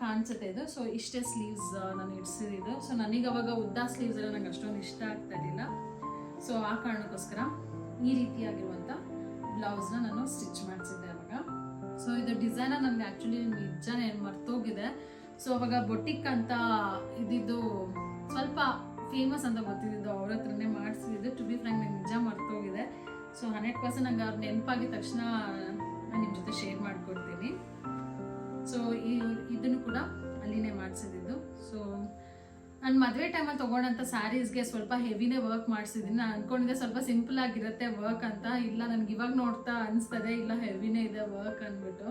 ಕಾಣಿಸುತ್ತೆ ಇದು. ಸೊ ಇಷ್ಟೇ ಸ್ಲೀವ್ಸ್ ನಾನು ಇಡ್ಸಿದ್ದು. ಸೊ ನನಗೆ ಅವಾಗ ಉದ್ದ ಸ್ಲೀವ್ಸ್ ಎಲ್ಲ ನಂಗೆ ಅಷ್ಟೊಂದು ಇಷ್ಟ ಆಗ್ತಾ ಇರಲಿಲ್ಲ. ಸೊ ಆ ಕಾರಣಕ್ಕೋಸ್ಕರ ಈ ರೀತಿಯಾಗಿರುವಂಥ ಬ್ಲೌಸ್ನ ನಾನು ಸ್ಟಿಚ್ ಮಾಡಿಸಿದ್ದೆ ಅವಾಗ. ಸೊ ಇದು ಡಿಸೈನ್ ನನಗೆ ಆ್ಯಕ್ಚುಲಿ ನಿಜಾನೇ ಮರ್ತೋಗಿದೆ. ಸೊ ಅವಾಗ ಬೊಟಿಕ್ ಅಂತ ಇದ್ದಿದ್ದು ಸ್ವಲ್ಪ ಫೇಮಸ್ ಅಂತ ಗೊತ್ತಿದ್ದು, ಅವ್ರ ಹತ್ರನೇ ಮಾಡಿಸಿದ್ದು. ಟು ಬಿ ಫ್ರಾಂಕ್ ನಂಗೆ ನಿಜ ಮರ್ತೋಗಿದೆ. ಸೊ 100% ನಂಗೆ ಅವ್ರು ನೆನಪಾಗಿದ ತಕ್ಷಣ ನಾನು ನಿಮ್ಮ ಜೊತೆ ಶೇರ್ ಮಾಡ್ಕೊಡ್ತೀನಿ. ಸೊ ಇದನ್ನು ಕೂಡ ಅಲ್ಲಿನೇ ಮಾಡಿಸಿದ್ದು. ಸೊ ನಾನು ಮದುವೆ ಟೈಮಲ್ಲಿ ತೊಗೊಂಡಂಥ ಸ್ಯಾರೀಸ್ಗೆ ಸ್ವಲ್ಪ ಹೆವಿನೇ ವರ್ಕ್ ಮಾಡಿಸಿದ್ದೀನಿ. ನಾನು ಅಂದ್ಕೊಂಡಿದ್ದೆ ಸ್ವಲ್ಪ ಸಿಂಪಲ್ ಆಗಿರುತ್ತೆ ವರ್ಕ್ ಅಂತ. ಇಲ್ಲ, ನನಗೆ ಇವಾಗ ನೋಡ್ತಾ ಅನಿಸ್ತದೆ ಇಲ್ಲ ಹೆವಿನೇ ಇದೆ ವರ್ಕ್ ಅಂದ್ಬಿಟ್ಟು.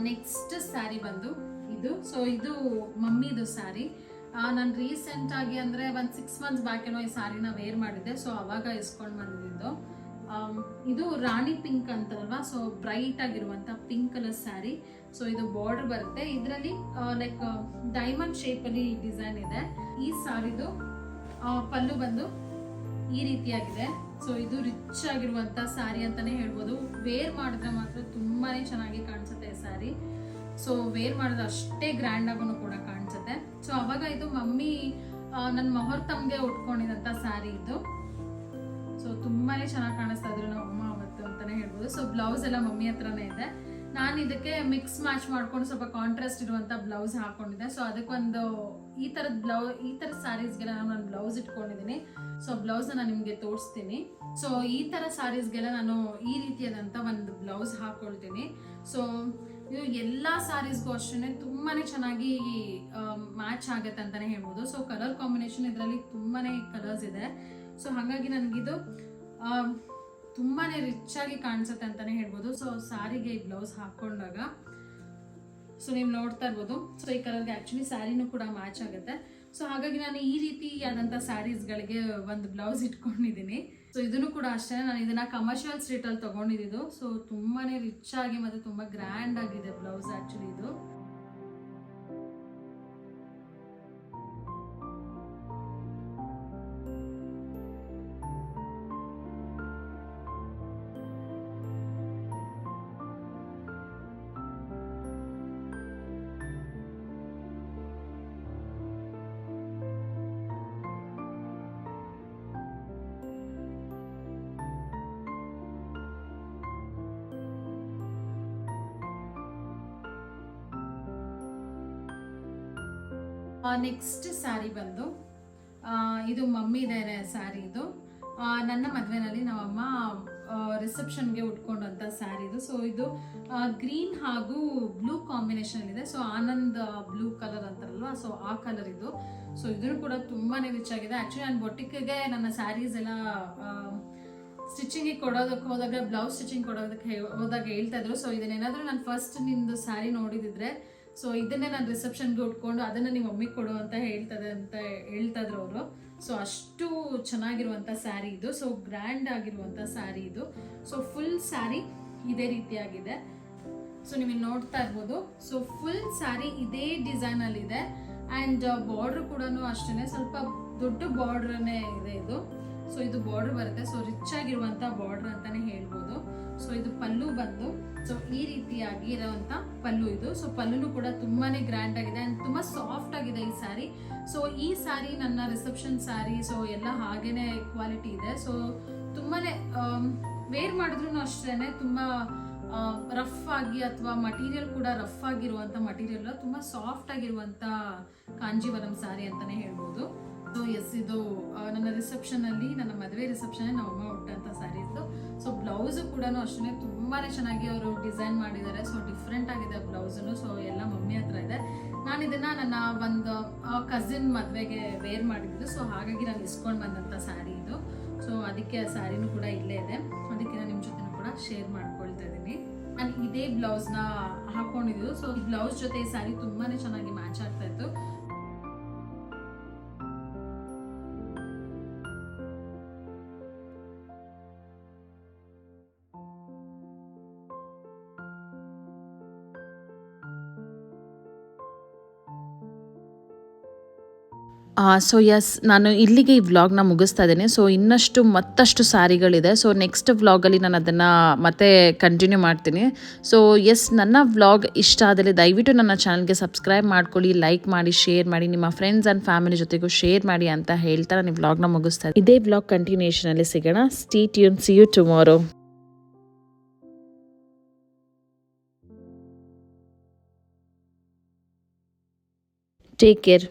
ನೆಕ್ಸ್ಟ್ ಸ್ಯಾರಿ ಬಂದು ಇದು. ಸೊ ಇದು ಮಮ್ಮಿದು ಸ್ಯಾರಿ. ನಾನು ರೀಸೆಂಟಾಗಿ ಅಂದರೆ ಒಂದು 6 months ಬ್ಯಾಕ್ ಏನೋ ಈ ಸ್ಯಾರಿನ ವೇರ್ ಮಾಡಿದ್ದೆ. ಸೊ ಅವಾಗ ಇಸ್ಕೊಂಡು ಬಂದಿದ್ದು. ಇದು ರಾಣಿ ಪಿಂಕ್ ಅಂತಾರಲ್ವಾ, ಸೊ ಬ್ರೈಟ್ ಆಗಿರುವಂಥ ಪಿಂಕ್ ಕಲರ್ ಸ್ಯಾರಿ. ಸೊ ಇದು ಬಾರ್ಡರ್ ಬರುತ್ತೆ, ಇದರಲ್ಲಿ ಲೈಕ್ ಡೈಮಂಡ್ ಶೇಪಲ್ಲಿ ಡಿಸೈನ್ ಇದೆ. ಈ ಸ್ಯಾರಿದು ಪಲ್ಲು ಬಂದು ಈ ರೀತಿಯಾಗಿದೆ. ಸೊ ಇದು ರಿಚ್ ಆಗಿರುವಂಥ ಸ್ಯಾರಿ ಅಂತಲೇ ಹೇಳ್ಬೋದು. ವೇರ್ ಮಾಡಿದ್ರೆ ಮಾತ್ರ ತುಂಬಾ ಚೆನ್ನಾಗಿ ಕಾಣಿಸುತ್ತೆ ಈ ಸ್ಯಾರಿ. ಸೊ ವೇರ್ ಮಾಡಿದ್ರೆ ಅಷ್ಟೇ ಗ್ರ್ಯಾಂಡ್ ಆಗೂ ಕೂಡ ಕಾಣಿಸುತ್ತೆ. ಸೊ ಅವಾಗ ಇದು ಮಮ್ಮಿ ನನ್ನ ಮುಹೂರ್ತಮ್ಗೆ ಉಟ್ಕೊಂಡಿದಂಥ ಸ್ಯಾರಿ ಇದು. ಸೊ ತುಂಬಾ ಚೆನ್ನಾಗಿ ಕಾಣಿಸ್ತಾ ಇದ್ರು ನಮ್ಮ ಅಮ್ಮ ಅವತ್ತು ಅಂತಲೇ ಹೇಳ್ಬೋದು. ಸೊ ಬ್ಲೌಸ್ ಎಲ್ಲ ಮಮ್ಮಿ ಹತ್ರನೇ ಇದೆ. ನಾನು ಇದಕ್ಕೆ ಮಿಕ್ಸ್ ಮ್ಯಾಚ್ ಮಾಡ್ಕೊಂಡು ಸ್ವಲ್ಪ ಕಾಂಟ್ರಾಸ್ಟ್ ಇರುವಂಥ ಬ್ಲೌಸ್ ಹಾಕೊಂಡಿದ್ದೆ. ಸೊ ಅದಕ್ಕೊಂದು ಈ ಥರದ ಸ್ಯಾರೀಸ್ಗೆಲ್ಲ ನಾನು ಬ್ಲೌಸ್ ಇಟ್ಕೊಂಡಿದ್ದೀನಿ. ಸೊ ಬ್ಲೌಸ್ನ ನಾನು ನಿಮಗೆ ತೋರಿಸ್ತೀನಿ. ಸೊ ಈ ಥರ ಸ್ಯಾರೀಸ್ಗೆಲ್ಲ ನಾನು ಈ ರೀತಿಯಾದಂಥ ಒಂದು ಬ್ಲೌಸ್ ಹಾಕೊಳ್ತೀನಿ. ಸೊ ಇದು ಎಲ್ಲ ಸ್ಯಾರೀಸ್ಗೂ ಅಷ್ಟೇ ತುಂಬಾ ಚೆನ್ನಾಗಿ ಮ್ಯಾಚ್ ಆಗುತ್ತೆ ಅಂತಲೇ ಹೇಳ್ಬೋದು. ಸೊ ಕಲರ್ ಕಾಂಬಿನೇಷನ್ ಇದರಲ್ಲಿ ತುಂಬಾ ಕಲರ್ಸ್ ಇದೆ. ಸೊ ಹಾಗಾಗಿ ನನಗಿದು ತುಂಬಾ ರಿಚ್ ಆಗಿ ಕಾಣಿಸುತ್ತೆ ಅಂತಲೇ ಹೇಳ್ಬೋದು. ಸೊ ಸ್ಯಾರಿಗೆ ಈ ಬ್ಲೌಸ್ ಹಾಕೊಂಡಾಗ ಸೊ ನೀವು ನೋಡ್ತಾ ಇರ್ಬೋದು. ಸೊ ಈ ಕಲರ್ಗೆ ಆ್ಯಕ್ಚುಲಿ ಸ್ಯಾರಿನೂ ಕೂಡ ಮ್ಯಾಚ್ ಆಗುತ್ತೆ. ಸೊ ಹಾಗಾಗಿ ನಾನು ಈ ರೀತಿಯಾದಂಥ ಸ್ಯಾರೀಸ್ಗಳಿಗೆ ಒಂದು ಬ್ಲೌಸ್ ಇಟ್ಕೊಂಡಿದ್ದೀನಿ. ಸೊ ಇದನ್ನು ಕೂಡ ಅಷ್ಟೇ, ನಾನು ಇದನ್ನು ಕಮರ್ಷಿಯಲ್ ಸ್ಟ್ರೀಟಲ್ಲಿ ತೊಗೊಂಡಿದ್ದು. ಸೊ ತುಂಬಾ ರಿಚ್ ಆಗಿ ಮತ್ತು ತುಂಬ ಗ್ರ್ಯಾಂಡ್ ಆಗಿದೆ ಬ್ಲೌಸ್ ಆ್ಯಕ್ಚುಲಿ ಇದು. ನೆಕ್ಸ್ಟ್ ಸ್ಯಾರಿ ಬಂದು ಇದು ಮಮ್ಮಿದೇ ಸ್ಯಾರಿ ಇದು. ನನ್ನ ಮದುವೆನಲ್ಲಿ ನಮ್ಮಮ್ಮ ರಿಸೆಪ್ಷನ್ಗೆ ಉಟ್ಕೊಂಡಂಥ ಸ್ಯಾರಿ ಇದು. ಸೊ ಇದು ಗ್ರೀನ್ ಹಾಗೂ ಬ್ಲೂ ಕಾಂಬಿನೇಷನ್ ಇದೆ. ಸೊ ಆನಂದ್ ಬ್ಲೂ ಕಲರ್ ಅಂತಾರಲ್ವ, ಸೊ ಆ ಕಲರ್ ಇದು. ಸೊ ಇದನ್ನು ಕೂಡ ತುಂಬಾ ರಿಚ್ ಆಗಿದೆ. ಆ್ಯಕ್ಚುಲಿ ನಾನು ಬೊಟ್ಟಿಗೆ ನನ್ನ ಸ್ಯಾರೀಸ್ ಎಲ್ಲ ಸ್ಟಿಚಿಂಗಿಗೆ ಕೊಡೋದಕ್ಕೆ ಹೋದಾಗ, ಬ್ಲೌಸ್ ಸ್ಟಿಚಿಂಗ್ ಕೊಡೋದಕ್ಕೆ ಹೋದಾಗ ಹೇಳ್ತಾ ಇದ್ರು, ಸೊ ಇದನ್ನೇನಾದರೂ ನಾನು ಫಸ್ಟ್ ನಿಮ್ಮದು ಸ್ಯಾರಿ ನೋಡಿದಿದ್ರೆ ಸೊ ಇದನ್ನೇ ನಾನು ರಿಸೆಪ್ಷನ್ಗೆ ಉಟ್ಕೊಂಡು ಅದನ್ನು ನಿಮ್ಮ ಮಮ್ಮಿಗೆ ಕೊಡು ಅಂತ ಹೇಳ್ತಾ ಇದ್ರು ಅವರು. ಸೊ ಅಷ್ಟು ಚೆನ್ನಾಗಿರುವಂಥ ಸ್ಯಾರಿ ಇದು. ಸೊ ಗ್ರ್ಯಾಂಡ್ ಆಗಿರುವಂಥ ಸ್ಯಾರಿ ಇದು. ಸೊ ಫುಲ್ ಸ್ಯಾರಿ ಇದೇ ರೀತಿಯಾಗಿದೆ. ಸೊ ನೀವು ನೋಡ್ತಾ ಇರ್ಬೋದು. ಸೊ ಫುಲ್ ಸ್ಯಾರಿ ಇದೇ ಡಿಸೈನಲ್ಲಿದೆ. ಆ್ಯಂಡ್ ಬಾರ್ಡ್ರ್ ಕೂಡ ಅಷ್ಟೇ ಸ್ವಲ್ಪ ದೊಡ್ಡ ಬಾರ್ಡ್ರನ್ನೇ ಇದೆ ಇದು. ಸೊ ಇದು ಬಾರ್ಡರ್ ಬರುತ್ತೆ. ಸೊ ರಿಚ್ ಆಗಿರುವಂಥ ಬಾರ್ಡರ್ ಅಂತಾನೆ ಹೇಳ್ಬೋದು. ಸೊ ಇದು ಪಲ್ಲು ಬಂದು ಸೊ ಈ ರೀತಿಯಾಗಿ ಇರುವಂಥ ಪಲ್ಲು ಇದು. ಸೊ ಪಲ್ಲುನು ಕೂಡ ತುಂಬಾನೇ ಗ್ರ್ಯಾಂಡ್ ಆಗಿದೆ ಆ್ಯಂಡ್ ತುಂಬ ಸಾಫ್ಟ್ ಆಗಿದೆ ಈ ಸ್ಯಾರಿ. ಸೊ ಈ ಸ್ಯಾರಿ ನನ್ನ ರಿಸೆಪ್ಷನ್ ಸ್ಯಾರಿ, ಸೊ ಎಲ್ಲ ಹಾಗೇನೆ ಕ್ವಾಲಿಟಿ ಇದೆ. ಸೊ ತುಂಬಾನೇ ವೇರ್ ಮಾಡಿದ್ರು ಅಷ್ಟೇ ತುಂಬ ರಫ್ ಆಗಿ ಅಥವಾ ಮಟೀರಿಯಲ್ ಕೂಡ ರಫ್ ಆಗಿರುವಂಥ ಮಟೀರಿಯಲ್, ತುಂಬ ಸಾಫ್ಟ್ ಆಗಿರುವಂಥ ಕಾಂಜೀವರಂ ಸ್ಯಾರಿ ಅಂತಾನೆ ಹೇಳ್ಬೋದು. ಸೊ ಎಸ್, ಇದು ನನ್ನ ರಿಸೆಪ್ಷನಲ್ಲಿ, ನನ್ನ ಮದುವೆ ರಿಸೆಪ್ಷನ್ ನಮ್ಮಮ್ಮ ಉಟ್ಟಂಥ ಸ್ಯಾರಿ ಇತ್ತು. ಸೊ ಬ್ಲೌಸು ಕೂಡ ಅಷ್ಟೇ ತುಂಬಾ ಚೆನ್ನಾಗಿ ಅವರು ಡಿಸೈನ್ ಮಾಡಿದ್ದಾರೆ. ಸೊ ಡಿಫ್ರೆಂಟ್ ಆಗಿದೆ ಬ್ಲೌಸನ್ನು. ಸೊ ಎಲ್ಲ ಮಮ್ಮಿ ಹತ್ರ ಇದೆ. ನಾನು ಇದನ್ನು ನನ್ನ ಒಂದು ಕಸಿನ್ ಮದುವೆಗೆ ವೇರ್ ಮಾಡಿದ್ದು. ಸೊ ಹಾಗಾಗಿ ನಾನು ಇಸ್ಕೊಂಡು ಬಂದಂಥ ಸ್ಯಾರಿ ಇದು. ಸೊ ಅದಕ್ಕೆ ಆ ಸ್ಯಾರಿನೂ ಕೂಡ ಇಲ್ಲೇ ಇದೆ. ಅದಕ್ಕೆ ನಾನು ನಿಮ್ಮ ಜೊತೆ ಕೂಡ ಶೇರ್ ಮಾಡ್ಕೊಳ್ತಾ ಇದ್ದೀನಿ. ನಾನು ಇದೇ ಬ್ಲೌಸ್ನ ಹಾಕೊಂಡಿದ್ದು. ಸೊ ಈ ಬ್ಲೌಸ್ ಜೊತೆ ಈ ಸ್ಯಾರಿ ತುಂಬಾ ಚೆನ್ನಾಗಿ ಮ್ಯಾಚ್ ಆಗ್ತಾ ಇತ್ತು. ಸೊ ಎಸ್, ನಾನು ಇಲ್ಲಿಗೆ ಈ ವ್ಲಾಗ್ನ ಮುಗಿಸ್ತಾ ಇದ್ದೀನಿ. ಸೊ ಇನ್ನಷ್ಟು ಮತ್ತಷ್ಟು ಸ್ಯಾರಿಗಳಿದೆ. ಸೊ ನೆಕ್ಸ್ಟ್ ವ್ಲಾಗಲ್ಲಿ ನಾನು ಅದನ್ನು ಮತ್ತೆ ಕಂಟಿನ್ಯೂ ಮಾಡ್ತೀನಿ. ಸೊ ಎಸ್, ನನ್ನ ವ್ಲಾಗ್ ಇಷ್ಟ ಆದಲ್ಲಿ ದಯವಿಟ್ಟು ನನ್ನ ಚಾನಲ್ಗೆ ಸಬ್ಸ್ಕ್ರೈಬ್ ಮಾಡ್ಕೊಳ್ಳಿ, ಲೈಕ್ ಮಾಡಿ, ಶೇರ್ ಮಾಡಿ, ನಿಮ್ಮ ಫ್ರೆಂಡ್ಸ್ ಆ್ಯಂಡ್ ಫ್ಯಾಮಿಲಿ ಜೊತೆಗೂ ಶೇರ್ ಮಾಡಿ ಅಂತ ಹೇಳ್ತಾ ನಾನು ಈ ವ್ಲಾಗ್ನ ಮುಗಿಸ್ತಾ ಇದ್ದೀನಿ. ಇದೇ ವ್ಲಾಗ್ ಕಂಟಿನ್ಯೂಷನಲ್ಲಿ ಸಿಗೋಣ. Stay tune, see you tomorrow. Take care.